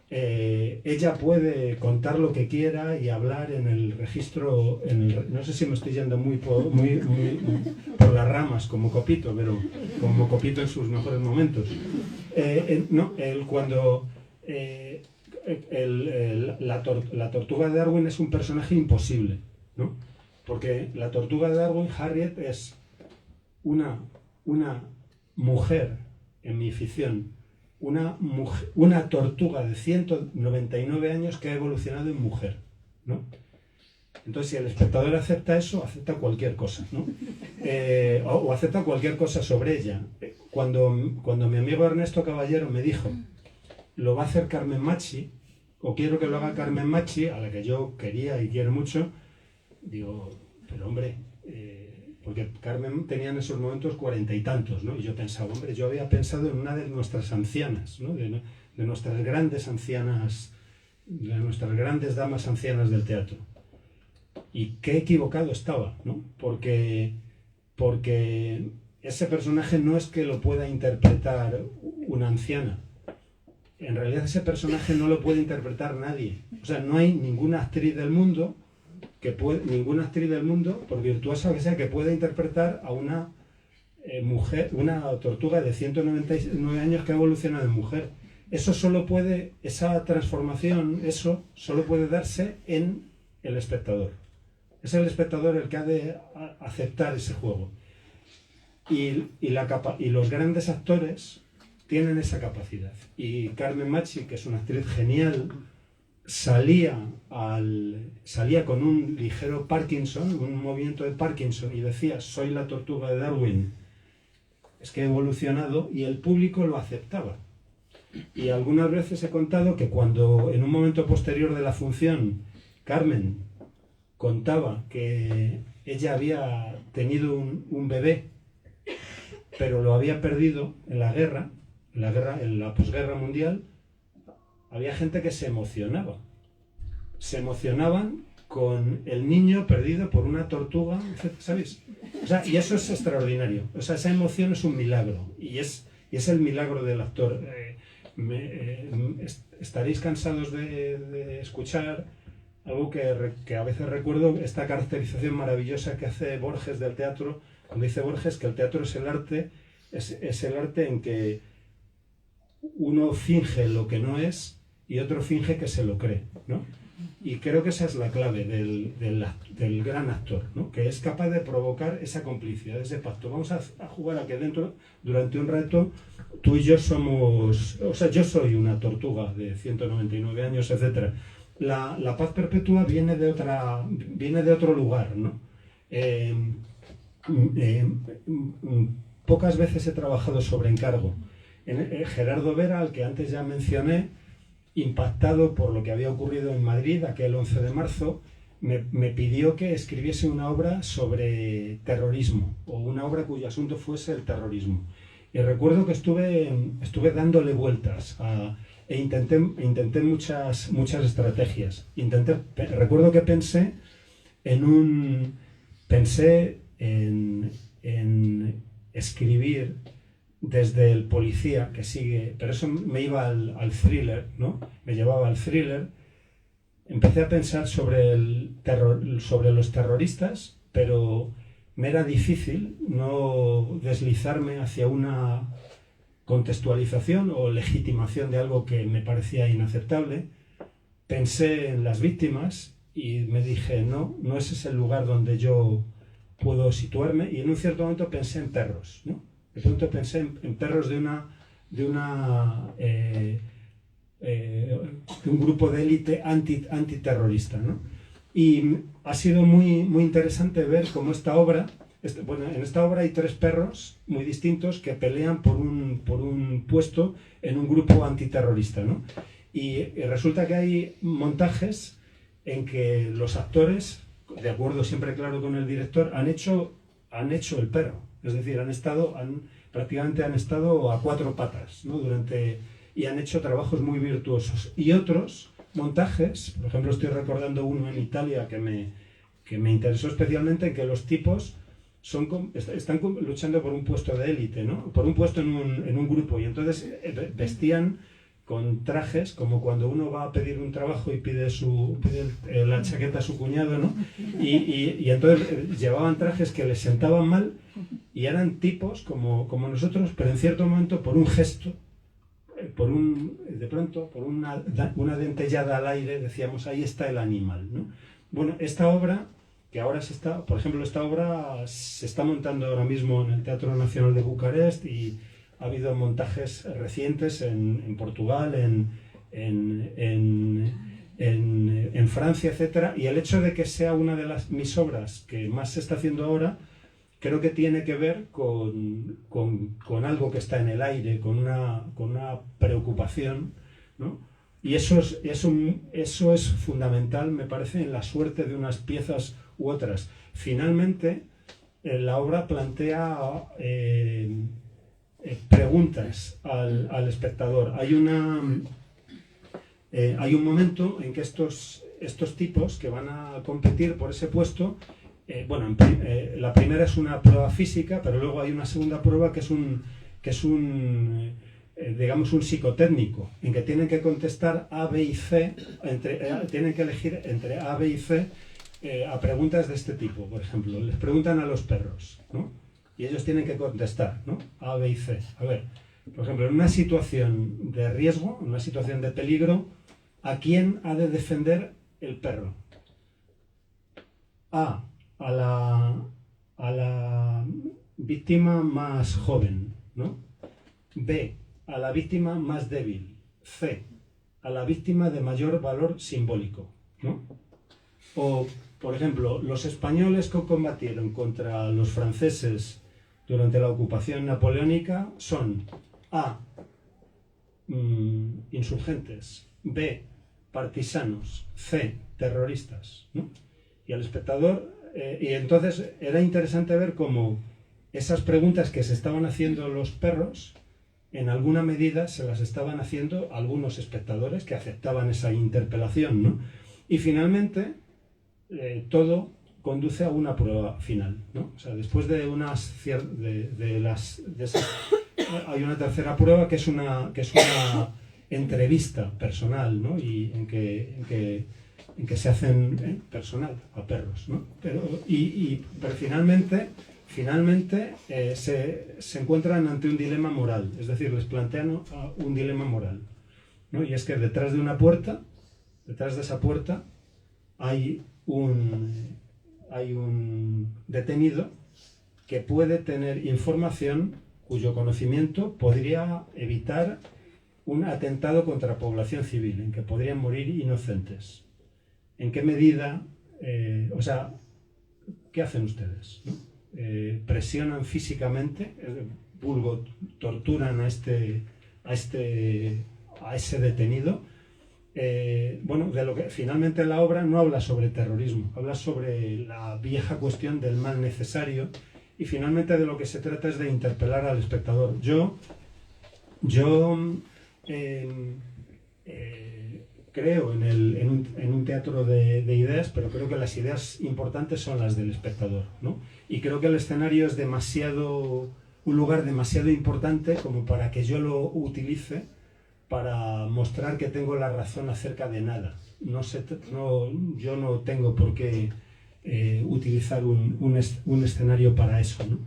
ella puede contar lo que quiera y hablar en el registro, no sé si me estoy yendo muy por las ramas como Copito, pero como Copito en sus mejores momentos. La tortuga de Darwin es un personaje imposible, ¿no? Porque la tortuga de Darwin, Harriet, es una mujer en mi ficción, una tortuga de 199 años que ha evolucionado en mujer, ¿no? Entonces, si el espectador acepta eso, acepta cualquier cosa, ¿no? O acepta cualquier cosa sobre ella. Cuando mi amigo Ernesto Caballero me dijo, lo va a hacer Carmen Machi, o quiero que lo haga Carmen Machi, a la que yo quería y quiero mucho, digo, pero hombre, porque Carmen tenía en esos momentos 40 y tantos, ¿no? Y yo pensaba, hombre, yo había pensado en una de nuestras ancianas, ¿no? De nuestras grandes ancianas, de nuestras grandes damas ancianas del teatro. Y qué equivocado estaba, ¿no? Porque porque ese personaje no es que lo pueda interpretar una anciana. En realidad ese personaje no lo puede interpretar nadie. O sea, no hay ninguna actriz del mundo por virtuosa que sea, que pueda interpretar a una mujer, una tortuga de 199 años que ha evolucionado en mujer. Esa transformación, eso solo puede darse en el espectador. Es el espectador el que ha de aceptar ese juego. Y los grandes actores tienen esa capacidad. Y Carmen Machi, que es una actriz genial, salía con un ligero Parkinson, un movimiento de Parkinson, y decía: soy la tortuga de Darwin, es que he evolucionado, y el público lo aceptaba. Y algunas veces he contado que cuando en un momento posterior de la función Carmen contaba que ella había tenido un bebé, pero lo había perdido en la posguerra mundial, había gente que se emocionaba. Se emocionaban con el niño perdido por una tortuga, ¿sabéis? O sea, y eso es extraordinario. O sea, esa emoción es un milagro. Y es el milagro del actor. Estaréis cansados de escuchar algo que a veces recuerdo, esta caracterización maravillosa que hace Borges del teatro, cuando dice Borges que el teatro es el arte, es el arte en que uno finge lo que no es y otro finge que se lo cree, ¿no? Y creo que esa es la clave del gran actor, ¿no? Que es capaz de provocar esa complicidad, ese pacto. Vamos a jugar aquí dentro durante un rato. Tú y yo somos... O sea, yo soy una tortuga de 199 años, etc. La paz perpetua viene de otro lugar, ¿no? Pocas veces he trabajado sobre encargo. Gerardo Vera, al que antes ya mencioné, impactado por lo que había ocurrido en Madrid aquel 11 de marzo, me pidió que escribiese una obra sobre terrorismo, o una obra cuyo asunto fuese el terrorismo. Y recuerdo que estuve dándole vueltas e intenté muchas estrategias. Recuerdo que pensé en escribir desde el policía que sigue, pero eso me iba al thriller, ¿no? Me llevaba al thriller. Empecé a pensar sobre los terroristas, pero me era difícil no deslizarme hacia una contextualización o legitimación de algo que me parecía inaceptable. Pensé en las víctimas y me dije, no ese es el lugar donde yo puedo situarme, y en un cierto momento pensé en perros, ¿no? De pronto pensé en perros de un grupo de élite antiterrorista, ¿no? Y ha sido muy, muy interesante ver cómo esta obra, en esta obra hay 3 perros muy distintos que pelean por un puesto en un grupo antiterrorista, ¿no? Y resulta que hay montajes en que los actores, de acuerdo siempre claro con el director, han hecho el perro. Es decir, prácticamente han estado a 4 patas, ¿no? Y han hecho trabajos muy virtuosos. Y otros montajes, por ejemplo, estoy recordando uno en Italia que me interesó especialmente, en que los tipos están luchando por un puesto de élite, ¿no? Por un puesto en un grupo, y entonces vestían con trajes, como cuando uno va a pedir un trabajo y pide la chaqueta a su cuñado, ¿no? Y entonces llevaban trajes que les sentaban mal, y eran tipos como nosotros, pero en cierto momento, por un gesto, por una dentellada al aire, decíamos, ahí está el animal, ¿no? Bueno, esta obra, que ahora por ejemplo, esta obra se está montando ahora mismo en el Teatro Nacional de Bucarest, y ha habido montajes recientes en Portugal, en Francia, etc. Y el hecho de que sea una de mis obras que más se está haciendo ahora, creo que tiene que ver con algo que está en el aire, con una preocupación, ¿no? Y eso es fundamental, me parece, en la suerte de unas piezas u otras. Finalmente, la obra plantea preguntas al espectador. Hay un momento en que estos tipos que van a competir por ese puesto la primera es una prueba física, pero luego hay una segunda prueba que es digamos un psicotécnico, en que tienen que contestar A, B y C, tienen que elegir entre A, B y C a preguntas de este tipo. Por ejemplo, les preguntan a los perros, ¿no? Y ellos tienen que contestar, ¿no? A, B y C. A ver, por ejemplo, en una situación de riesgo, en una situación de peligro, ¿a quién ha de defender el perro? A la víctima más joven, ¿no? B, a la víctima más débil. C, a la víctima de mayor valor simbólico, ¿no? O, por ejemplo, los españoles que combatieron contra los franceses durante la ocupación napoleónica son A, insurgentes, B, partisanos, C, terroristas, ¿no? Y al espectador, y entonces era interesante ver cómo esas preguntas que se estaban haciendo los perros, en alguna medida se las estaban haciendo algunos espectadores que aceptaban esa interpelación, ¿no? Y finalmente, todo conduce a una prueba final, ¿no? O sea, después de hay una tercera prueba que es una entrevista personal, ¿no? Y en que se hacen personal a perros, ¿no? Pero finalmente se encuentran ante un dilema moral, es decir, les plantean un dilema moral, ¿no? Y es que detrás de esa puerta hay un detenido que puede tener información cuyo conocimiento podría evitar un atentado contra la población civil, en que podrían morir inocentes. ¿En qué medida, qué hacen ustedes, ¿no? Presionan físicamente, vulgo, torturan a ese detenido. De lo que finalmente la obra no habla sobre terrorismo, habla sobre la vieja cuestión del mal necesario, y finalmente de lo que se trata es de interpelar al espectador. Yo creo en un teatro de ideas, pero creo que las ideas importantes son las del espectador, ¿no? Y creo que el escenario es un lugar demasiado importante como para que yo lo utilice para mostrar que tengo la razón acerca de nada. Yo no tengo por qué utilizar un escenario para eso, ¿no?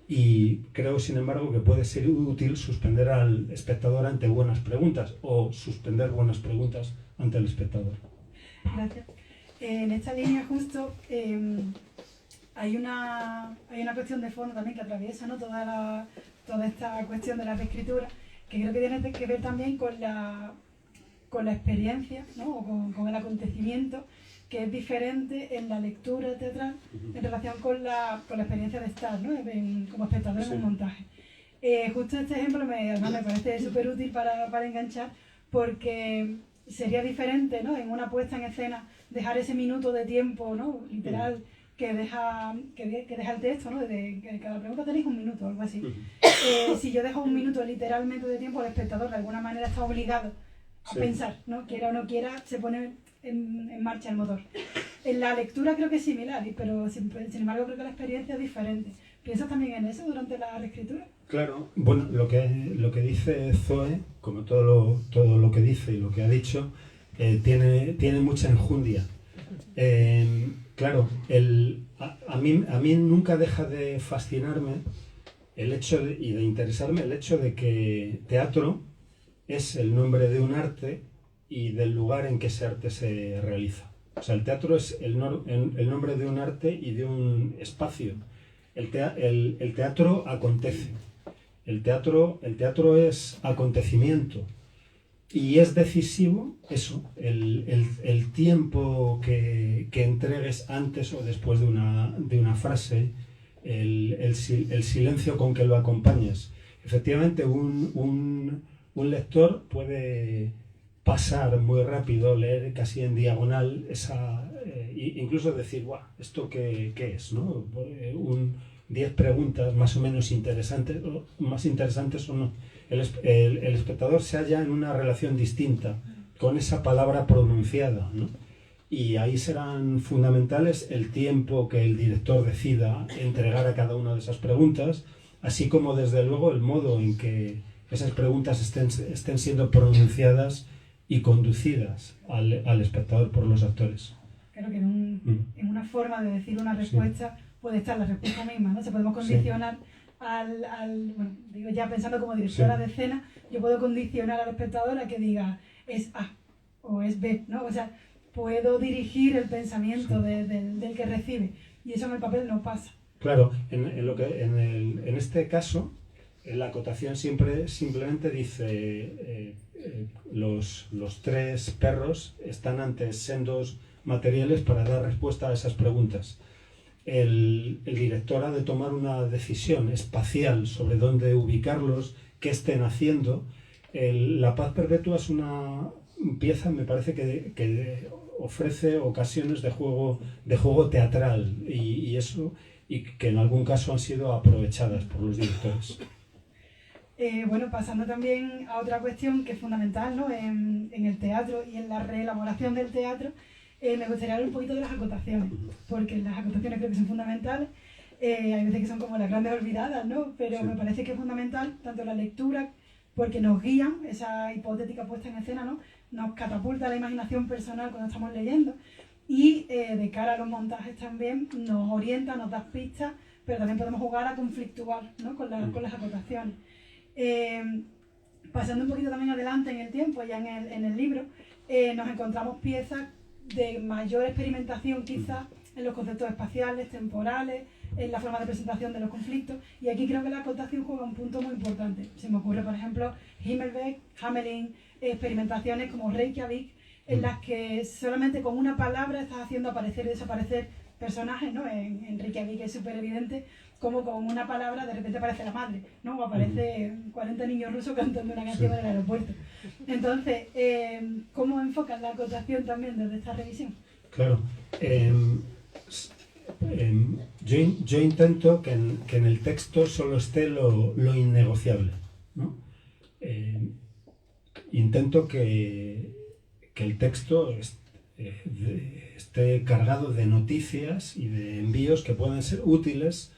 Y creo, sin embargo, que puede ser útil suspender al espectador ante buenas preguntas, o suspender buenas preguntas ante el espectador. Gracias. En esta línea justo hay una cuestión de fondo también que atraviesa, ¿no? toda esta cuestión de la reescritura, que creo que tiene que ver también con la experiencia, ¿no? O con el acontecimiento, que es diferente en la lectura teatral en relación con la experiencia de estar, ¿no? Como espectador en un montaje. Justo este ejemplo además me parece súper útil para enganchar, porque sería diferente, ¿no? En una puesta en escena dejar ese minuto de tiempo, ¿no? Literal, que deja el texto, ¿no? Que cada pregunta tenéis un minuto o algo así. Si yo dejo un minuto literalmente de tiempo, el espectador de alguna manera está obligado a pensar, ¿no? Quiera o no quiera, se pone en marcha el motor. En la lectura creo que es similar, pero sin embargo creo que la experiencia es diferente. ¿Piensas también en eso durante la reescritura? Claro. Bueno, lo que dice Zoe, como todo lo que dice y lo que ha dicho, tiene mucha enjundia. Claro, a mí nunca deja de fascinarme y de interesarme el hecho de que teatro es el nombre de un arte y del lugar en que ese arte se realiza. O sea, el teatro es el nombre de un arte y de un espacio. El teatro acontece. El teatro es acontecimiento. Y es decisivo eso, el tiempo que entregues antes o después de una frase, el silencio con que lo acompañes. Efectivamente, un lector puede pasar muy rápido, leer casi en diagonal, incluso decir, guau, ¿esto qué es? ¿No? 10 preguntas más o menos interesantes, o más interesantes o no. El espectador se halla en una relación distinta con esa palabra pronunciada, ¿no? y ahí serán fundamentales el tiempo que el director decida entregar a cada una de esas preguntas, así como desde luego el modo en que esas preguntas estén siendo pronunciadas y conducidas al espectador por los actores. Creo que en una forma de decir una respuesta puede estar la respuesta misma, ¿no? Se podemos condicionar bueno, digo ya pensando como directora de escena, yo puedo condicionar al espectador a que diga es A o es B, ¿no? O sea, puedo dirigir el pensamiento del que recibe, y eso en el papel no pasa. Claro, en este caso, la acotación simplemente dice los tres perros están ante sendos materiales para dar respuesta a esas preguntas. El director ha de tomar una decisión espacial sobre dónde ubicarlos, qué estén haciendo. La paz perpetua es una pieza, me parece, que ofrece ocasiones de juego teatral y que en algún caso han sido aprovechadas por los directores. Bueno, pasando también a otra cuestión que es fundamental, ¿no? en el teatro y en la reelaboración del teatro, me gustaría hablar un poquito de las acotaciones, porque las acotaciones creo que son fundamentales. Hay veces que son como las grandes olvidadas, ¿no? Pero me parece que es fundamental tanto la lectura, porque nos guían, esa hipotética puesta en escena, ¿no? Nos catapulta la imaginación personal cuando estamos leyendo, y de cara a los montajes también nos orienta, nos da pistas, pero también podemos jugar a conflictuar, ¿no? con las acotaciones. Pasando un poquito también adelante en el tiempo, ya en el libro, nos encontramos piezas de mayor experimentación quizás en los conceptos espaciales, temporales, en la forma de presentación de los conflictos, y aquí creo que la acotación juega un punto muy importante. Se me ocurre, por ejemplo, Himmelbeck, Hamelin, experimentaciones como Reykjavik, en las que solamente con una palabra estás haciendo aparecer y desaparecer personajes, ¿no? En Reykjavik es súper evidente como con una palabra de repente aparece la madre, ¿no? O aparece 40 niños rusos cantando una canción en el aeropuerto. Entonces, ¿cómo enfocas la acotación también desde esta revisión? Claro. Yo intento que en el texto solo esté lo innegociable, ¿no? Intento que el texto esté cargado de noticias y de envíos que puedan ser útiles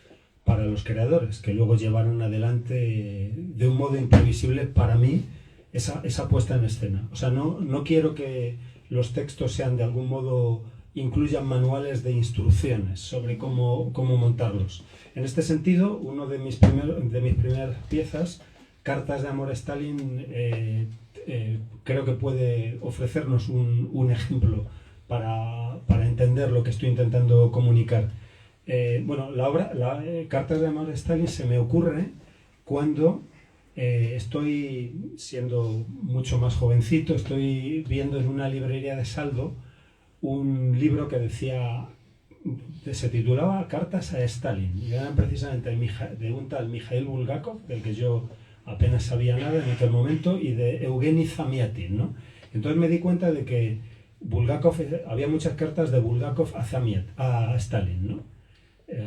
para los creadores, que luego llevaron adelante de un modo imprevisible para mí esa puesta en escena. O sea, no quiero que los textos sean de algún modo, incluyan manuales de instrucciones sobre cómo montarlos. En este sentido, uno de mis primeras piezas, Cartas de amor a Stalin, creo que puede ofrecernos un ejemplo para entender lo que estoy intentando comunicar. Bueno, la obra Cartas de amor a Stalin se me ocurre cuando estoy siendo mucho más jovencito, estoy viendo en una librería de Saldo un libro que se titulaba Cartas a Stalin, y eran precisamente de un tal Mikhail Bulgakov, del que yo apenas sabía nada en aquel momento, y de Eugeni Zamyatin, ¿no? Entonces me di cuenta de que había muchas cartas de Bulgakov a Stalin, ¿no?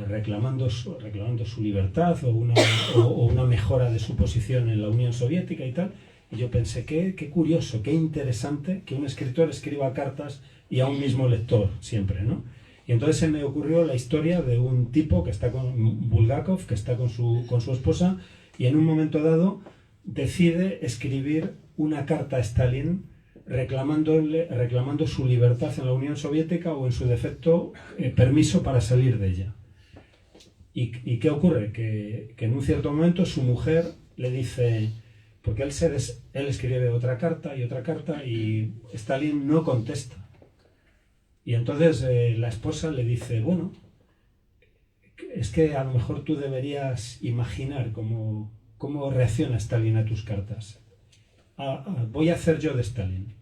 Reclamando su libertad o una mejora de su posición en la Unión Soviética y tal. Y yo pensé, qué curioso, qué interesante que un escritor escriba cartas y a un mismo lector siempre, ¿no? Y entonces se me ocurrió la historia de un tipo que está con Bulgakov, que está con su esposa, y en un momento dado decide escribir una carta a Stalin reclamando su libertad en la Unión Soviética, o en su defecto permiso para salir de ella. ¿Y qué ocurre? Que en un cierto momento su mujer le dice, porque él escribe otra carta y Stalin no contesta. Y entonces la esposa le dice, bueno, es que a lo mejor tú deberías imaginar cómo reacciona Stalin a tus cartas. Voy a hacer yo de Stalin.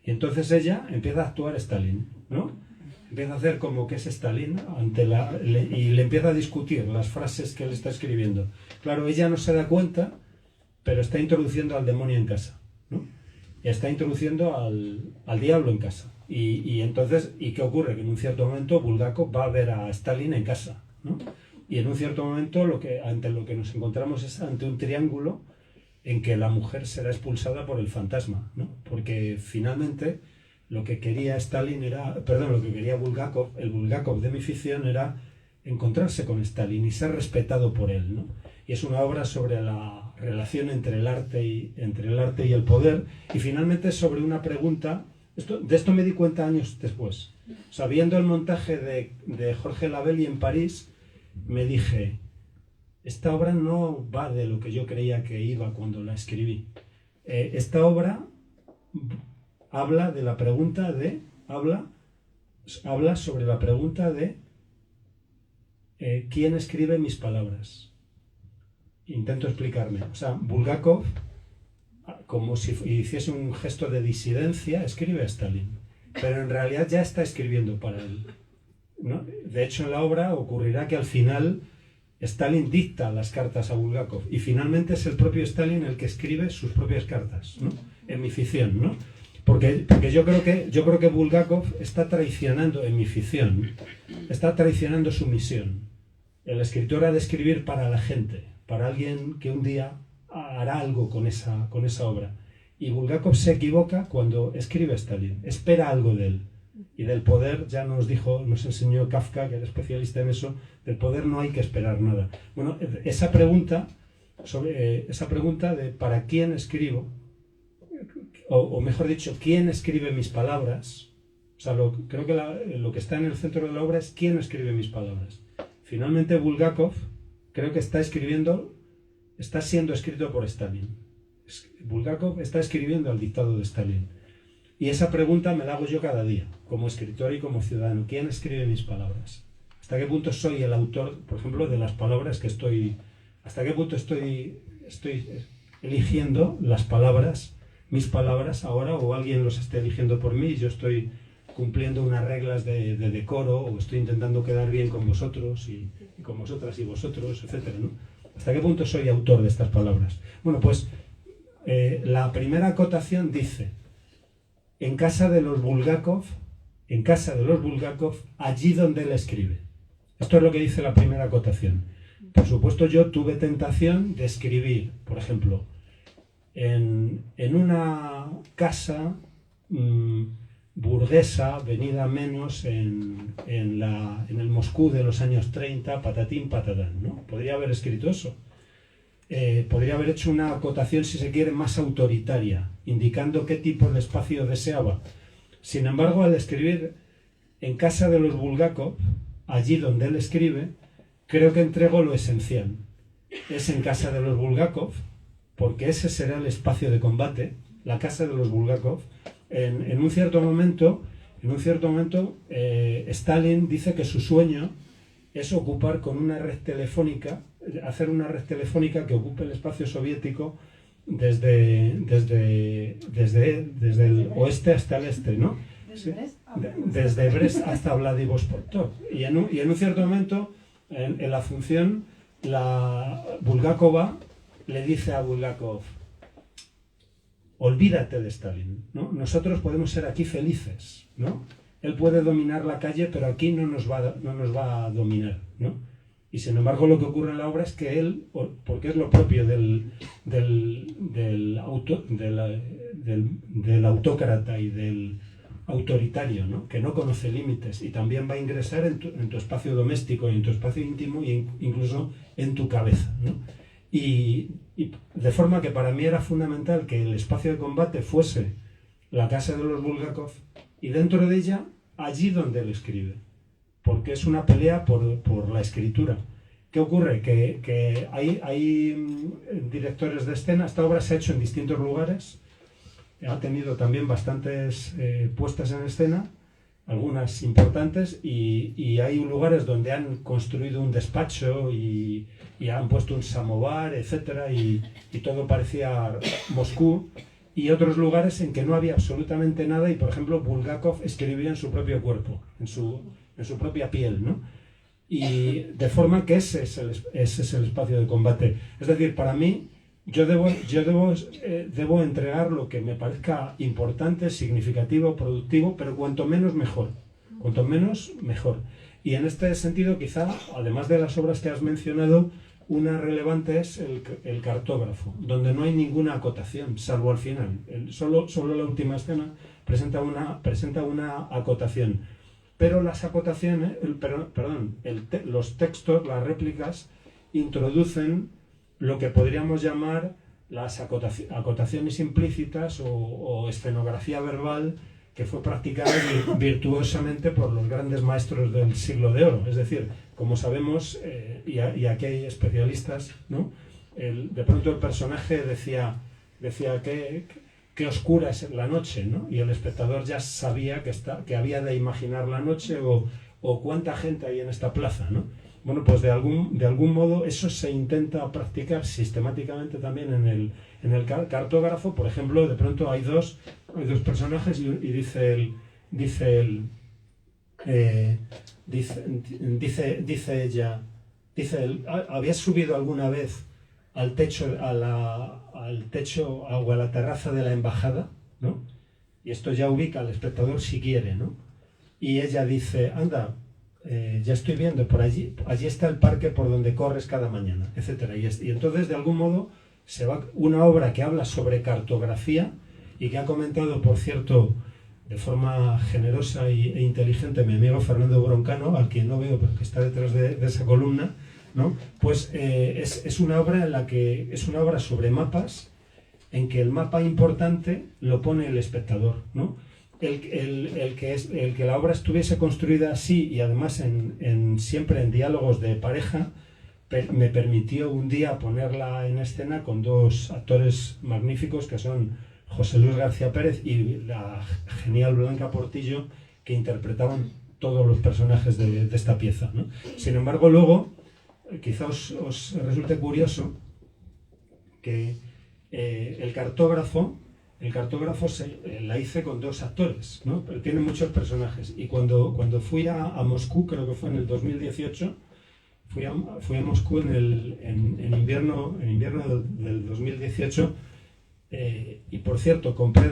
Y entonces ella empieza a actuar Stalin, ¿no? Empieza a hacer como que es Stalin y le empieza a discutir las frases que él está escribiendo. Claro, ella no se da cuenta, pero está introduciendo al demonio en casa, ¿no? Y está introduciendo al diablo en casa. Y entonces, ¿y qué ocurre? Que en un cierto momento Bulgakov va a ver a Stalin en casa, ¿no? Y en un cierto momento ante lo que nos encontramos es ante un triángulo en que la mujer será expulsada por el fantasma, ¿no? Porque finalmente lo que quería Stalin era, perdón, lo que quería Bulgakov, el Bulgakov de mi ficción era encontrarse con Stalin y ser respetado por él, ¿no? Y es una obra sobre la relación entre el arte y el poder, y finalmente sobre una pregunta. De esto me di cuenta años después. O sea, viendo el montaje de Jorge Lavelli en París, me dije, esta obra no va de lo que yo creía que iba cuando la escribí. Esta obra habla de la pregunta de, habla sobre la pregunta de ¿quién escribe mis palabras? Intento explicarme. O sea, Bulgakov, como si hiciese un gesto de disidencia, escribe a Stalin, pero en realidad ya está escribiendo para él, ¿no? De hecho, en la obra ocurrirá que al final Stalin dicta las cartas a Bulgakov y finalmente es el propio Stalin el que escribe sus propias cartas, ¿no? En mi ficción, ¿no? Porque yo creo que Bulgakov está traicionando, en mi ficción, está traicionando su misión. El escritor ha de escribir para la gente, para alguien que un día hará algo con esa obra. Y Bulgakov se equivoca cuando escribe a Stalin, espera algo de él. Y del poder, ya nos enseñó Kafka, que era especialista en eso, del poder no hay que esperar nada. Bueno, esa pregunta de ¿para quién escribo? O mejor dicho, ¿quién escribe mis palabras? O sea, creo que lo que está en el centro de la obra es ¿quién escribe mis palabras? Finalmente Bulgakov creo que está siendo escrito por Stalin. Bulgakov está escribiendo al dictado de Stalin. Y esa pregunta me la hago yo cada día, como escritor y como ciudadano. ¿Quién escribe mis palabras? ¿Hasta qué punto soy el autor, por ejemplo, de las palabras que estoy... ¿Hasta qué punto estoy eligiendo las palabras, mis palabras ahora, o alguien los esté eligiendo por mí y yo estoy cumpliendo unas reglas de decoro, o estoy intentando quedar bien con vosotros y con vosotras y vosotros, etcétera, ¿no? ¿Hasta qué punto soy autor de estas palabras? Bueno, pues la primera acotación dice: en casa de los Bulgakov, allí donde él escribe. Esto es lo que dice la primera acotación. Por supuesto, yo tuve tentación de escribir, por ejemplo, en una casa burguesa, venida menos en el Moscú de los años 30, patatín, patatán, ¿no? Podría haber escrito eso. Podría haber hecho una acotación, si se quiere, más autoritaria, indicando qué tipo de espacio deseaba. Sin embargo, al escribir en casa de los Bulgakov, allí donde él escribe, creo que entrego lo esencial. Es en casa de los Bulgakov, porque ese será el espacio de combate, la casa de los Bulgakov. En un cierto momento, Stalin dice que su sueño es ocupar con una red telefónica, hacer una red telefónica que ocupe el espacio soviético desde el oeste hasta el este, ¿no? Desde Brest hasta Vladivostok. Y en un cierto momento, en la función, la Bulgakova le dice a Bulgakov: olvídate de Stalin, ¿no? Nosotros podemos ser aquí felices, ¿no? Él puede dominar la calle, pero aquí no nos va a dominar, ¿no? Y sin embargo, lo que ocurre en la obra es que él, porque es lo propio del autócrata y del autoritario, ¿no? Que no conoce límites y también va a ingresar en tu espacio doméstico y en tu espacio íntimo e incluso en tu cabeza, ¿no? Y de forma que para mí era fundamental que el espacio de combate fuese la casa de los Bulgakov y dentro de ella, allí donde él escribe, porque es una pelea por la escritura. ¿Qué ocurre? Que hay directores de escena. Esta obra se ha hecho en distintos lugares, ha tenido también bastantes puestas en escena, algunas importantes, y hay lugares donde han construido un despacho y han puesto un samovar, etcétera, y todo parecía Moscú, y otros lugares en que no había absolutamente nada y, por ejemplo, Bulgakov escribía en su propio cuerpo, en su propia piel, ¿no? Y de forma que ese es el espacio de combate. Es decir, para mí, yo debo entregar lo que me parezca importante, significativo, productivo, pero cuanto menos mejor. Cuanto menos mejor. Y en este sentido, quizá, además de las obras que has mencionado, Una relevante es el cartógrafo, donde no hay ninguna acotación, salvo al final. Solo la última escena presenta una acotación. Pero las acotaciones, los textos, las réplicas, introducen lo que podríamos llamar las acotaciones implícitas o escenografía verbal que fue practicada virtuosamente por los grandes maestros del siglo de oro. Es decir, como sabemos, y aquí hay especialistas, ¿no? De pronto el personaje decía qué oscura es la noche, ¿no? Y el espectador ya sabía que había de imaginar la noche o cuánta gente hay en esta plaza, ¿no? Bueno, pues de algún modo eso se intenta practicar sistemáticamente también en el cartógrafo. Por ejemplo, de pronto hay dos personajes y dice ella, ¿habías subido alguna vez al techo o a la terraza de la embajada? ¿No? Y esto ya ubica al espectador si quiere, ¿no? Y ella dice, anda, ya estoy viendo, por allí está el parque por donde corres cada mañana, etcétera. Y entonces, de algún modo, se va una obra que habla sobre cartografía y que ha comentado, por cierto, de forma generosa e inteligente mi amigo Fernando Broncano, al quien no veo pero que está detrás de esa columna, ¿no? Pues es una obra es una obra sobre mapas, en que el mapa importante lo pone el espectador, ¿no? El que la obra estuviese construida así y además siempre en diálogos de pareja me permitió un día ponerla en escena con dos actores magníficos que son José Luis García Pérez y la genial Blanca Portillo, que interpretaban todos los personajes de esta pieza, ¿no? Sin embargo, luego quizá os resulte curioso que el cartógrafo la hice con dos actores, ¿no? Pero tiene muchos personajes. Y cuando fui a Moscú, creo que fue en el 2018, fui a Moscú en invierno del 2018, y por cierto compré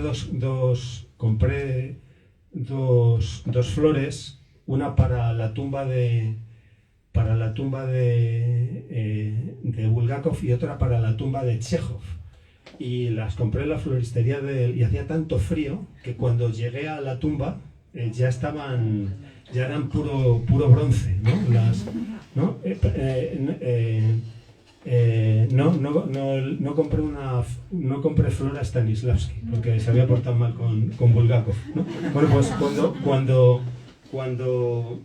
dos flores, una para la tumba de Bulgakov y otra para la tumba de Chejov. Y las compré en la floristería y hacía tanto frío que cuando llegué a la tumba ya eran puro bronce, ¿no? No compré flor a Stanislavski porque se había portado mal con Bulgakov, ¿no? Bueno, pues cuando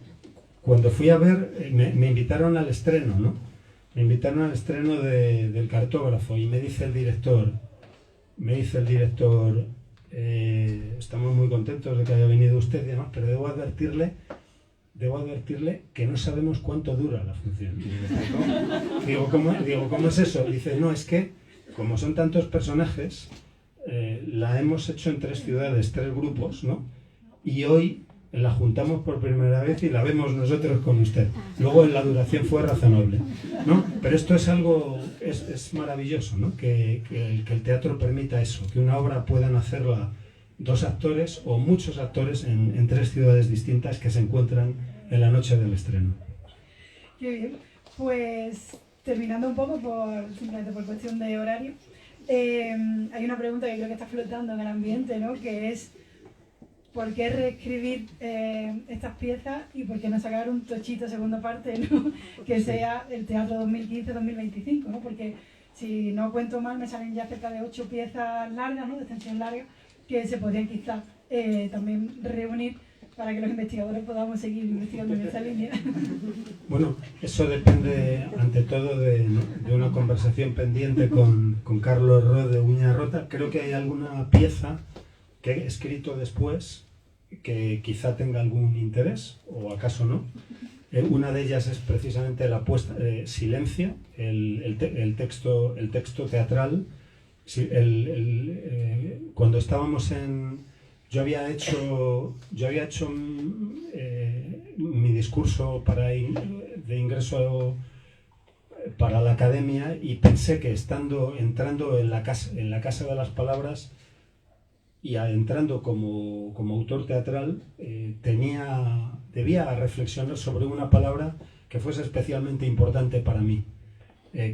fui a ver, me invitaron al estreno, ¿no? Me invitaron al estreno del cartógrafo y me dice el director, estamos muy contentos de que haya venido usted y demás, pero debo advertirle que no sabemos cuánto dura la función. Y digo, ¿cómo es eso? Dice, no, es que como son tantos personajes, la hemos hecho en 3 ciudades, 3 grupos, ¿no? Y hoy la juntamos por primera vez y la vemos nosotros con usted. Luego la duración fue razonable, ¿no? Pero esto es algo, es maravilloso, ¿no? Que el teatro permita eso, que una obra puedan hacerla 2 actores o muchos actores en 3 ciudades distintas que se encuentran en la noche del estreno. Qué bien. Pues terminando un poco simplemente por cuestión de horario, hay una pregunta que creo que está flotando en el ambiente, ¿no? Que es ¿por qué reescribir estas piezas y por qué no sacar un tochito segunda parte, ¿no? Que sea el teatro 2015-2025, ¿no? Porque si no cuento mal me salen ya cerca de 8 piezas largas, ¿no? De extensión larga, que se podrían quizás también reunir para que los investigadores podamos seguir investigando en esa línea. Bueno, eso depende ante todo de una conversación pendiente con Carlos Ro de Uña Rota. Creo que hay alguna pieza que he escrito después que quizá tenga algún interés, o acaso no. Una de ellas es precisamente la puesta Silencio, el texto teatral. Cuando estábamos yo había hecho mi discurso de ingreso para la academia y pensé que entrando en la casa de las palabras y entrando como autor teatral, debía reflexionar sobre una palabra que fuese especialmente importante para mí.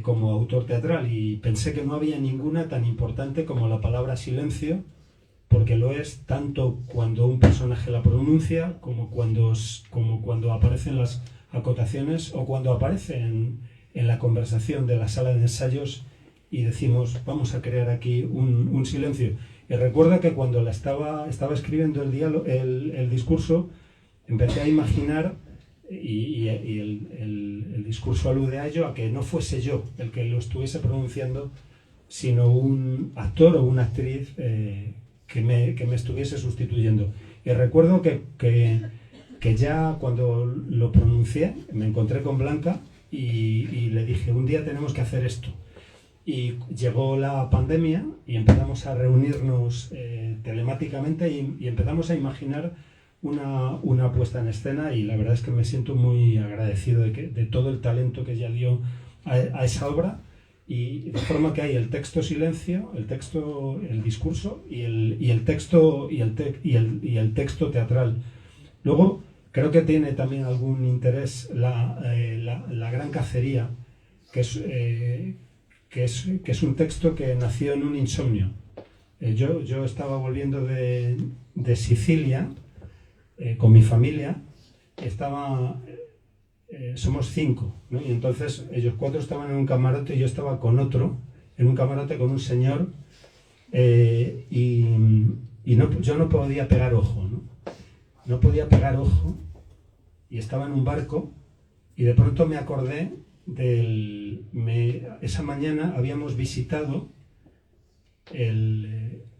como autor teatral, y pensé que no había ninguna tan importante como la palabra silencio, porque lo es tanto cuando un personaje la pronuncia como cuando aparecen las acotaciones o cuando aparece en la conversación de la sala de ensayos y decimos, vamos a crear aquí un silencio. Y recuerdo que cuando estaba escribiendo el discurso, empecé a imaginar, y el discurso alude a ello, a que no fuese yo el que lo estuviese pronunciando, sino un actor o una actriz que me estuviese sustituyendo. Y recuerdo que ya cuando lo pronuncié, me encontré con Blanca y le dije, un día tenemos que hacer esto. Y llegó la pandemia y empezamos a reunirnos telemáticamente y empezamos a imaginar una puesta en escena, y la verdad es que me siento muy agradecido de todo el talento que ella dio a esa obra, y de forma que hay el texto silencio, el discurso y el texto teatral. Luego creo que tiene también algún interés la Gran Cacería, que es un texto que nació en un insomnio. Yo estaba volviendo de Sicilia con mi familia. Somos 5, ¿no? Y entonces ellos 4 estaban en un camarote y yo estaba con otro, en un camarote con un señor, yo no podía pegar ojo, ¿no? No podía pegar ojo, y estaba en un barco, y de pronto me acordé esa mañana habíamos visitado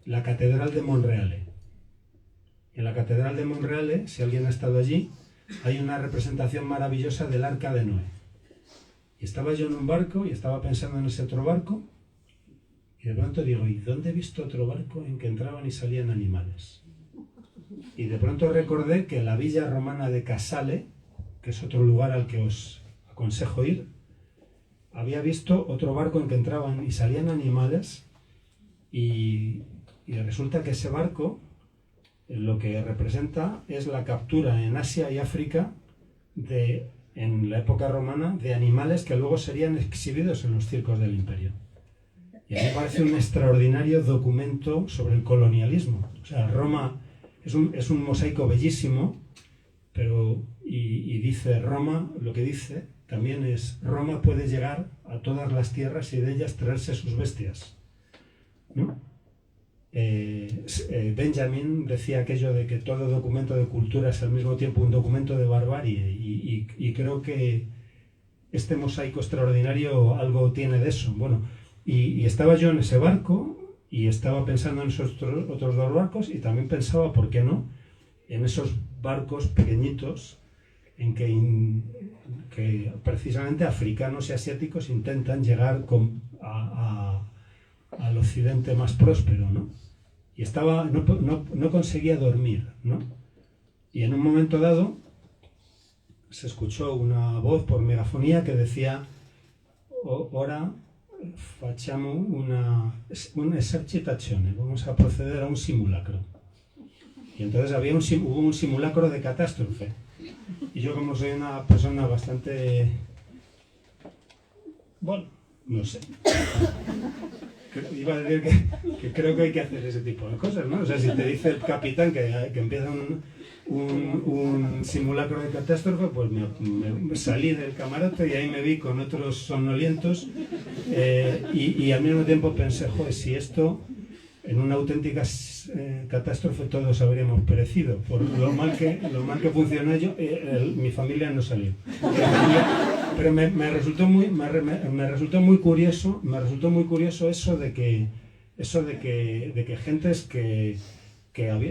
la Catedral de Monreale. En la Catedral de Monreale, si alguien ha estado allí, hay una representación maravillosa del Arca de Noé. Y estaba yo en un barco y estaba pensando en ese otro barco, y de pronto digo, ¿y dónde he visto otro barco en que entraban y salían animales? Y de pronto recordé que en la villa romana de Casale, que es otro lugar al que os aconsejo ir, había visto otro barco en que entraban y salían animales, y resulta que ese barco lo que representa es la captura en Asia y África en la época romana de animales que luego serían exhibidos en los circos del imperio. Y a mí me parece un extraordinario documento sobre el colonialismo. O sea, Roma es un mosaico bellísimo, y dice Roma, lo que dice también es, Roma puede llegar a todas las tierras y de ellas traerse sus bestias, ¿no? Benjamin decía aquello de que todo documento de cultura es al mismo tiempo un documento de barbarie, y creo que este mosaico extraordinario algo tiene de eso. Bueno, y estaba yo en ese barco y estaba pensando en esos otros 2 barcos, y también pensaba, ¿por qué no?, en esos barcos pequeñitos en que precisamente africanos y asiáticos intentan llegar al occidente más próspero, ¿no? Y no conseguía dormir, ¿no? Y en un momento dado se escuchó una voz por megafonía que decía, ora facciamo un'esercitazione, vamos a proceder a un simulacro. Y entonces hubo un simulacro de catástrofe. Y yo, como soy una persona bastante... bueno, no sé. Iba a decir que creo que hay que hacer ese tipo de cosas, ¿no? O sea, si te dice el capitán que empieza un simulacro de catástrofe, pues me salí del camarote y ahí me vi con otros somnolientos, y al mismo tiempo pensé, joder, si esto... en una auténtica catástrofe todos habríamos perecido por lo mal que funcionó yo. Mi familia no salió, pero me resultó muy curioso eso de que gentes que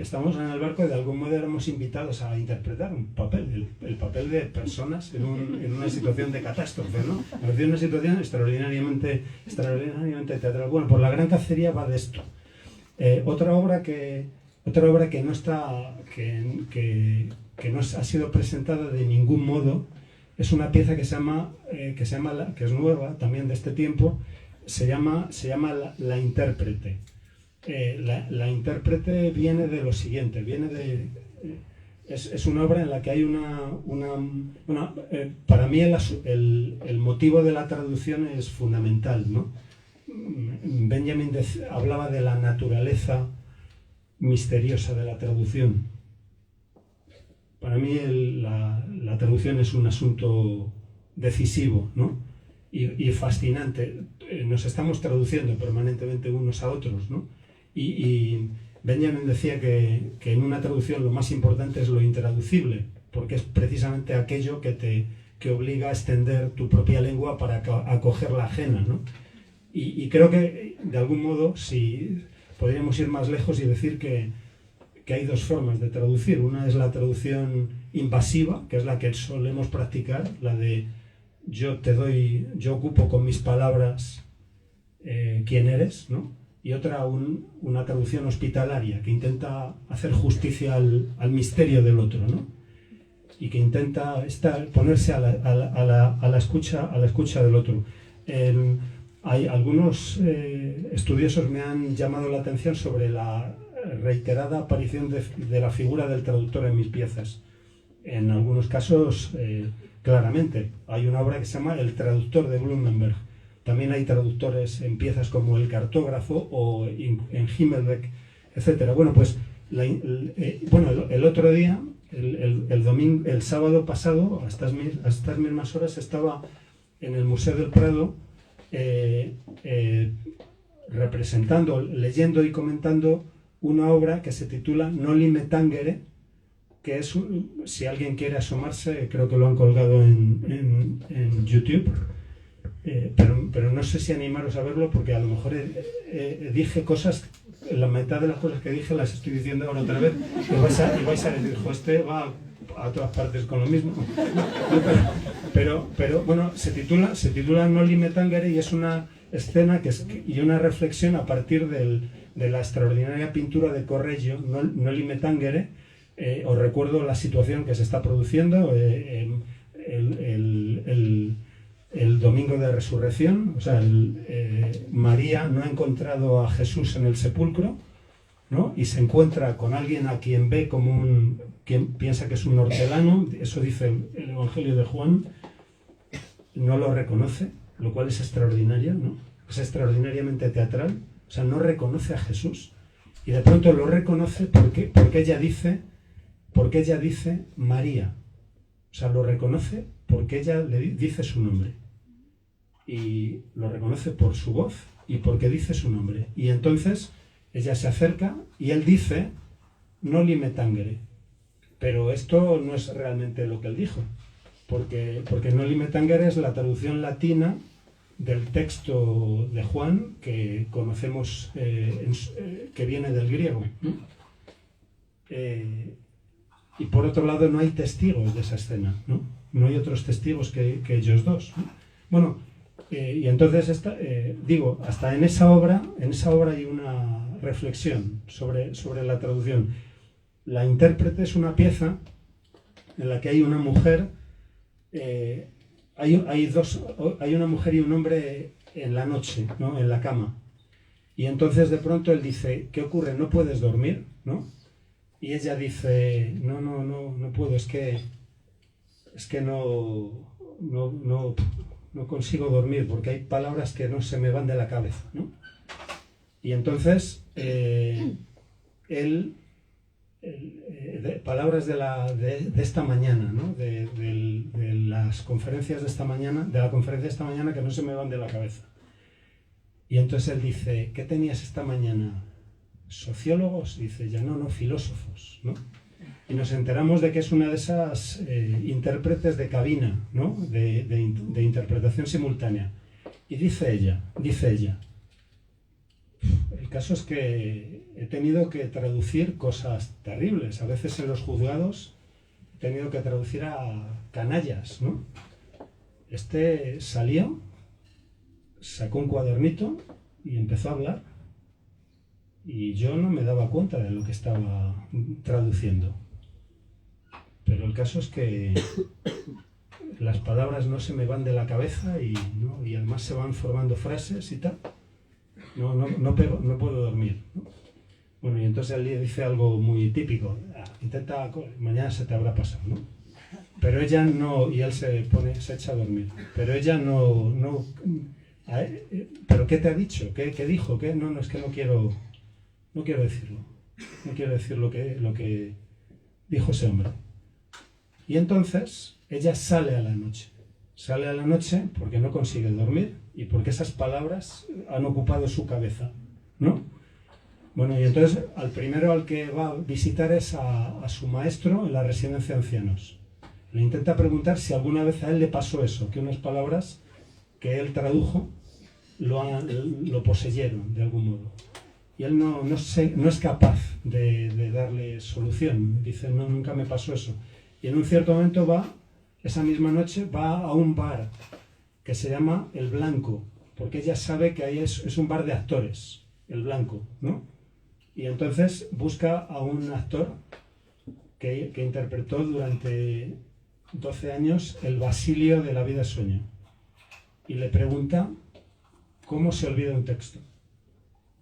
estábamos en el barco, de algún modo éramos invitados a interpretar un papel, el papel de personas en una situación de catástrofe, ¿no? Me pareció una situación extraordinariamente teatral. Bueno, pues La Gran Cacería va de esto. Otra obra que no ha sido presentada de ningún modo es una pieza que es nueva, también de este tiempo. Se llama La Intérprete. La intérprete viene de lo siguiente, Es una obra en la que hay para mí el motivo de la traducción es fundamental, ¿no? Benjamin hablaba de la naturaleza misteriosa de la traducción. Para mí la traducción es un asunto decisivo, ¿no? Y fascinante. Nos estamos traduciendo permanentemente unos a otros, ¿no? Y Benjamin decía que en una traducción lo más importante es lo intraducible, porque es precisamente aquello que obliga a extender tu propia lengua para acoger la ajena, ¿no? Y creo que, de algún modo, si podríamos ir más lejos y decir que hay dos formas de traducir. Una es la traducción invasiva, que es la que solemos practicar, la de yo ocupo con mis palabras quién eres, ¿no? Y otra, una traducción hospitalaria, que intenta hacer justicia al misterio del otro, ¿no? Y que intenta ponerse a la escucha del otro. Hay algunos estudiosos me han llamado la atención sobre la reiterada aparición de la figura del traductor en mis piezas. En algunos casos, claramente. Hay una obra que se llama El traductor de Blumenberg. También hay traductores en piezas como El cartógrafo o en Himmelbeck, etc. Bueno, pues el otro día, el sábado pasado, a estas mismas horas, estaba en el Museo del Prado leyendo y comentando una obra que se titula Noli me tangere, que es, si alguien quiere asomarse, creo que lo han colgado en YouTube, pero no sé si animaros a verlo, porque a lo mejor dije cosas, la mitad de las cosas que dije las estoy diciendo ahora otra vez, y vais a decir, este va a todas partes con lo mismo. Pero bueno, se titula Noli me tangere, y es una escena y una reflexión a partir de la extraordinaria pintura de Correggio, Noli me tangere. Os recuerdo la situación que se está produciendo el domingo de resurrección. O sea, María no ha encontrado a Jesús en el sepulcro, ¿no? Y se encuentra con alguien a quien ve como quien piensa que es un hortelano. Eso dice el Evangelio de Juan. No lo reconoce, lo cual es extraordinario, ¿no? Es extraordinariamente teatral. O sea, no reconoce a Jesús, y de pronto lo reconoce porque ella dice María. O sea, lo reconoce porque ella le dice su nombre. Y lo reconoce por su voz y porque dice su nombre. Y entonces ella se acerca y él dice Noli me tangere. Pero esto no es realmente lo que él dijo. Porque Noli me tangere es la traducción latina del texto de Juan que conocemos, que viene del griego, ¿no? Y por otro lado no hay testigos de esa escena, ¿no? No hay otros testigos que ellos dos, ¿no? Bueno, y entonces hasta en esa obra hay una reflexión sobre la traducción. La intérprete es una pieza en la que hay una mujer, hay una mujer y un hombre en la noche, ¿no? En la cama. Y entonces de pronto él dice, ¿qué ocurre? ¿No puedes dormir? ¿No? Y ella dice, no puedo, es que no consigo dormir porque hay palabras que no se me van de la cabeza, ¿no? Y entonces palabras de esta mañana, ¿no? De las conferencias de esta mañana, de la conferencia de esta mañana que no se me van de la cabeza. Y entonces él dice, ¿qué tenías esta mañana? ¿Sociólogos? Dice, ya no, filósofos, ¿no? Y nos enteramos de que es una de esas intérpretes de cabina, ¿no? De interpretación simultánea. Y dice ella, el caso es que he tenido que traducir cosas terribles. A veces en los juzgados he tenido que traducir a canallas, ¿no? Salió, sacó un cuadernito y empezó a hablar. Y yo no me daba cuenta de lo que estaba traduciendo. Pero el caso es que las palabras no se me van de la cabeza y además se van formando frases y tal. No puedo dormir, ¿no? Bueno, y entonces él dice algo muy típico. mañana se te habrá pasado, ¿no? Pero ella no, y él se echa a dormir. Pero ella no, ¿pero qué te ha dicho? ¿Qué dijo? ¿Qué? No, es que no quiero decirlo. No quiero decir lo que dijo ese hombre. Y entonces ella sale a la noche. Sale a la noche porque no consigue dormir y porque esas palabras han ocupado su cabeza, ¿no? Bueno, y entonces al primero al que va a visitar es a su maestro en la residencia de ancianos. Le intenta preguntar si alguna vez a él le pasó eso, que unas palabras que él tradujo lo poseyeron de algún modo. Y él no es capaz de darle solución. Dice, no, nunca me pasó eso. Y en un cierto momento esa misma noche va a un bar que se llama El Blanco, porque ella sabe que ahí es un bar de actores, El Blanco, ¿no? Y entonces busca a un actor que interpretó durante 12 años el Basilio de La vida es sueño. Y le pregunta cómo se olvida un texto.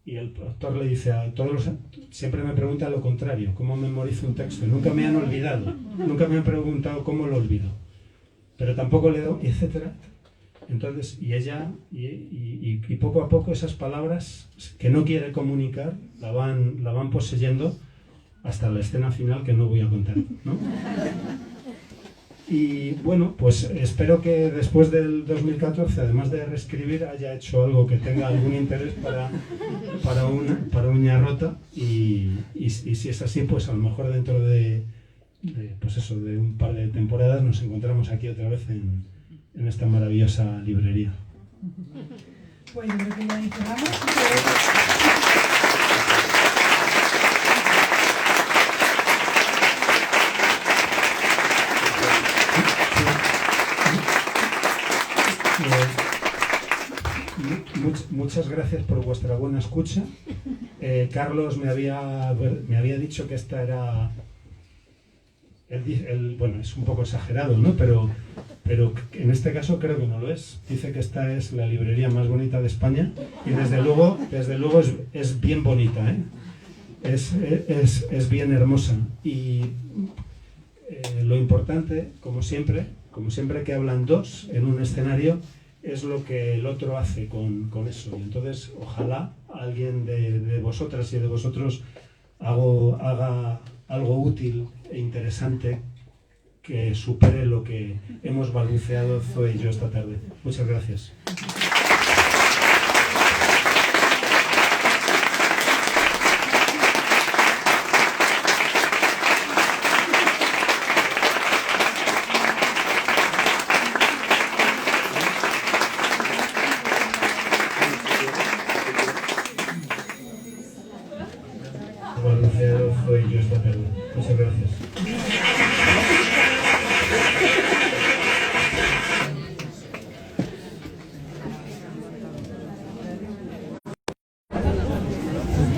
Y el actor le dice siempre me pregunta lo contrario, cómo memorizo un texto. Nunca me han olvidado, nunca me han preguntado cómo lo olvido. Pero tampoco le doy, etcétera. Entonces, y ella, y poco a poco esas palabras que no quiere comunicar, la van poseyendo hasta la escena final que no voy a contar, ¿no? Y bueno, pues espero que después del 2014, además de reescribir, haya hecho algo que tenga algún interés para Uña Rota y si es así, pues a lo mejor dentro de un par de temporadas nos encontramos aquí otra vez en esta maravillosa librería. Pues yo creo que ya cerramos. Muchas gracias por vuestra buena escucha. Carlos me había dicho que esta era... bueno, es un poco exagerado, ¿no? Pero en este caso creo que no lo es. Dice que esta es la librería más bonita de España y desde luego es bien bonita, ¿eh? Es bien hermosa. Y lo importante, como siempre que hablan dos en un escenario, es lo que el otro hace con eso. Y entonces, ojalá alguien de vosotras y de vosotros haga algo útil e interesante que supere lo que hemos balbuceado Zoe y yo esta tarde. Muchas gracias. Balbuceado Zoe y yo esta tarde. Muchas gracias.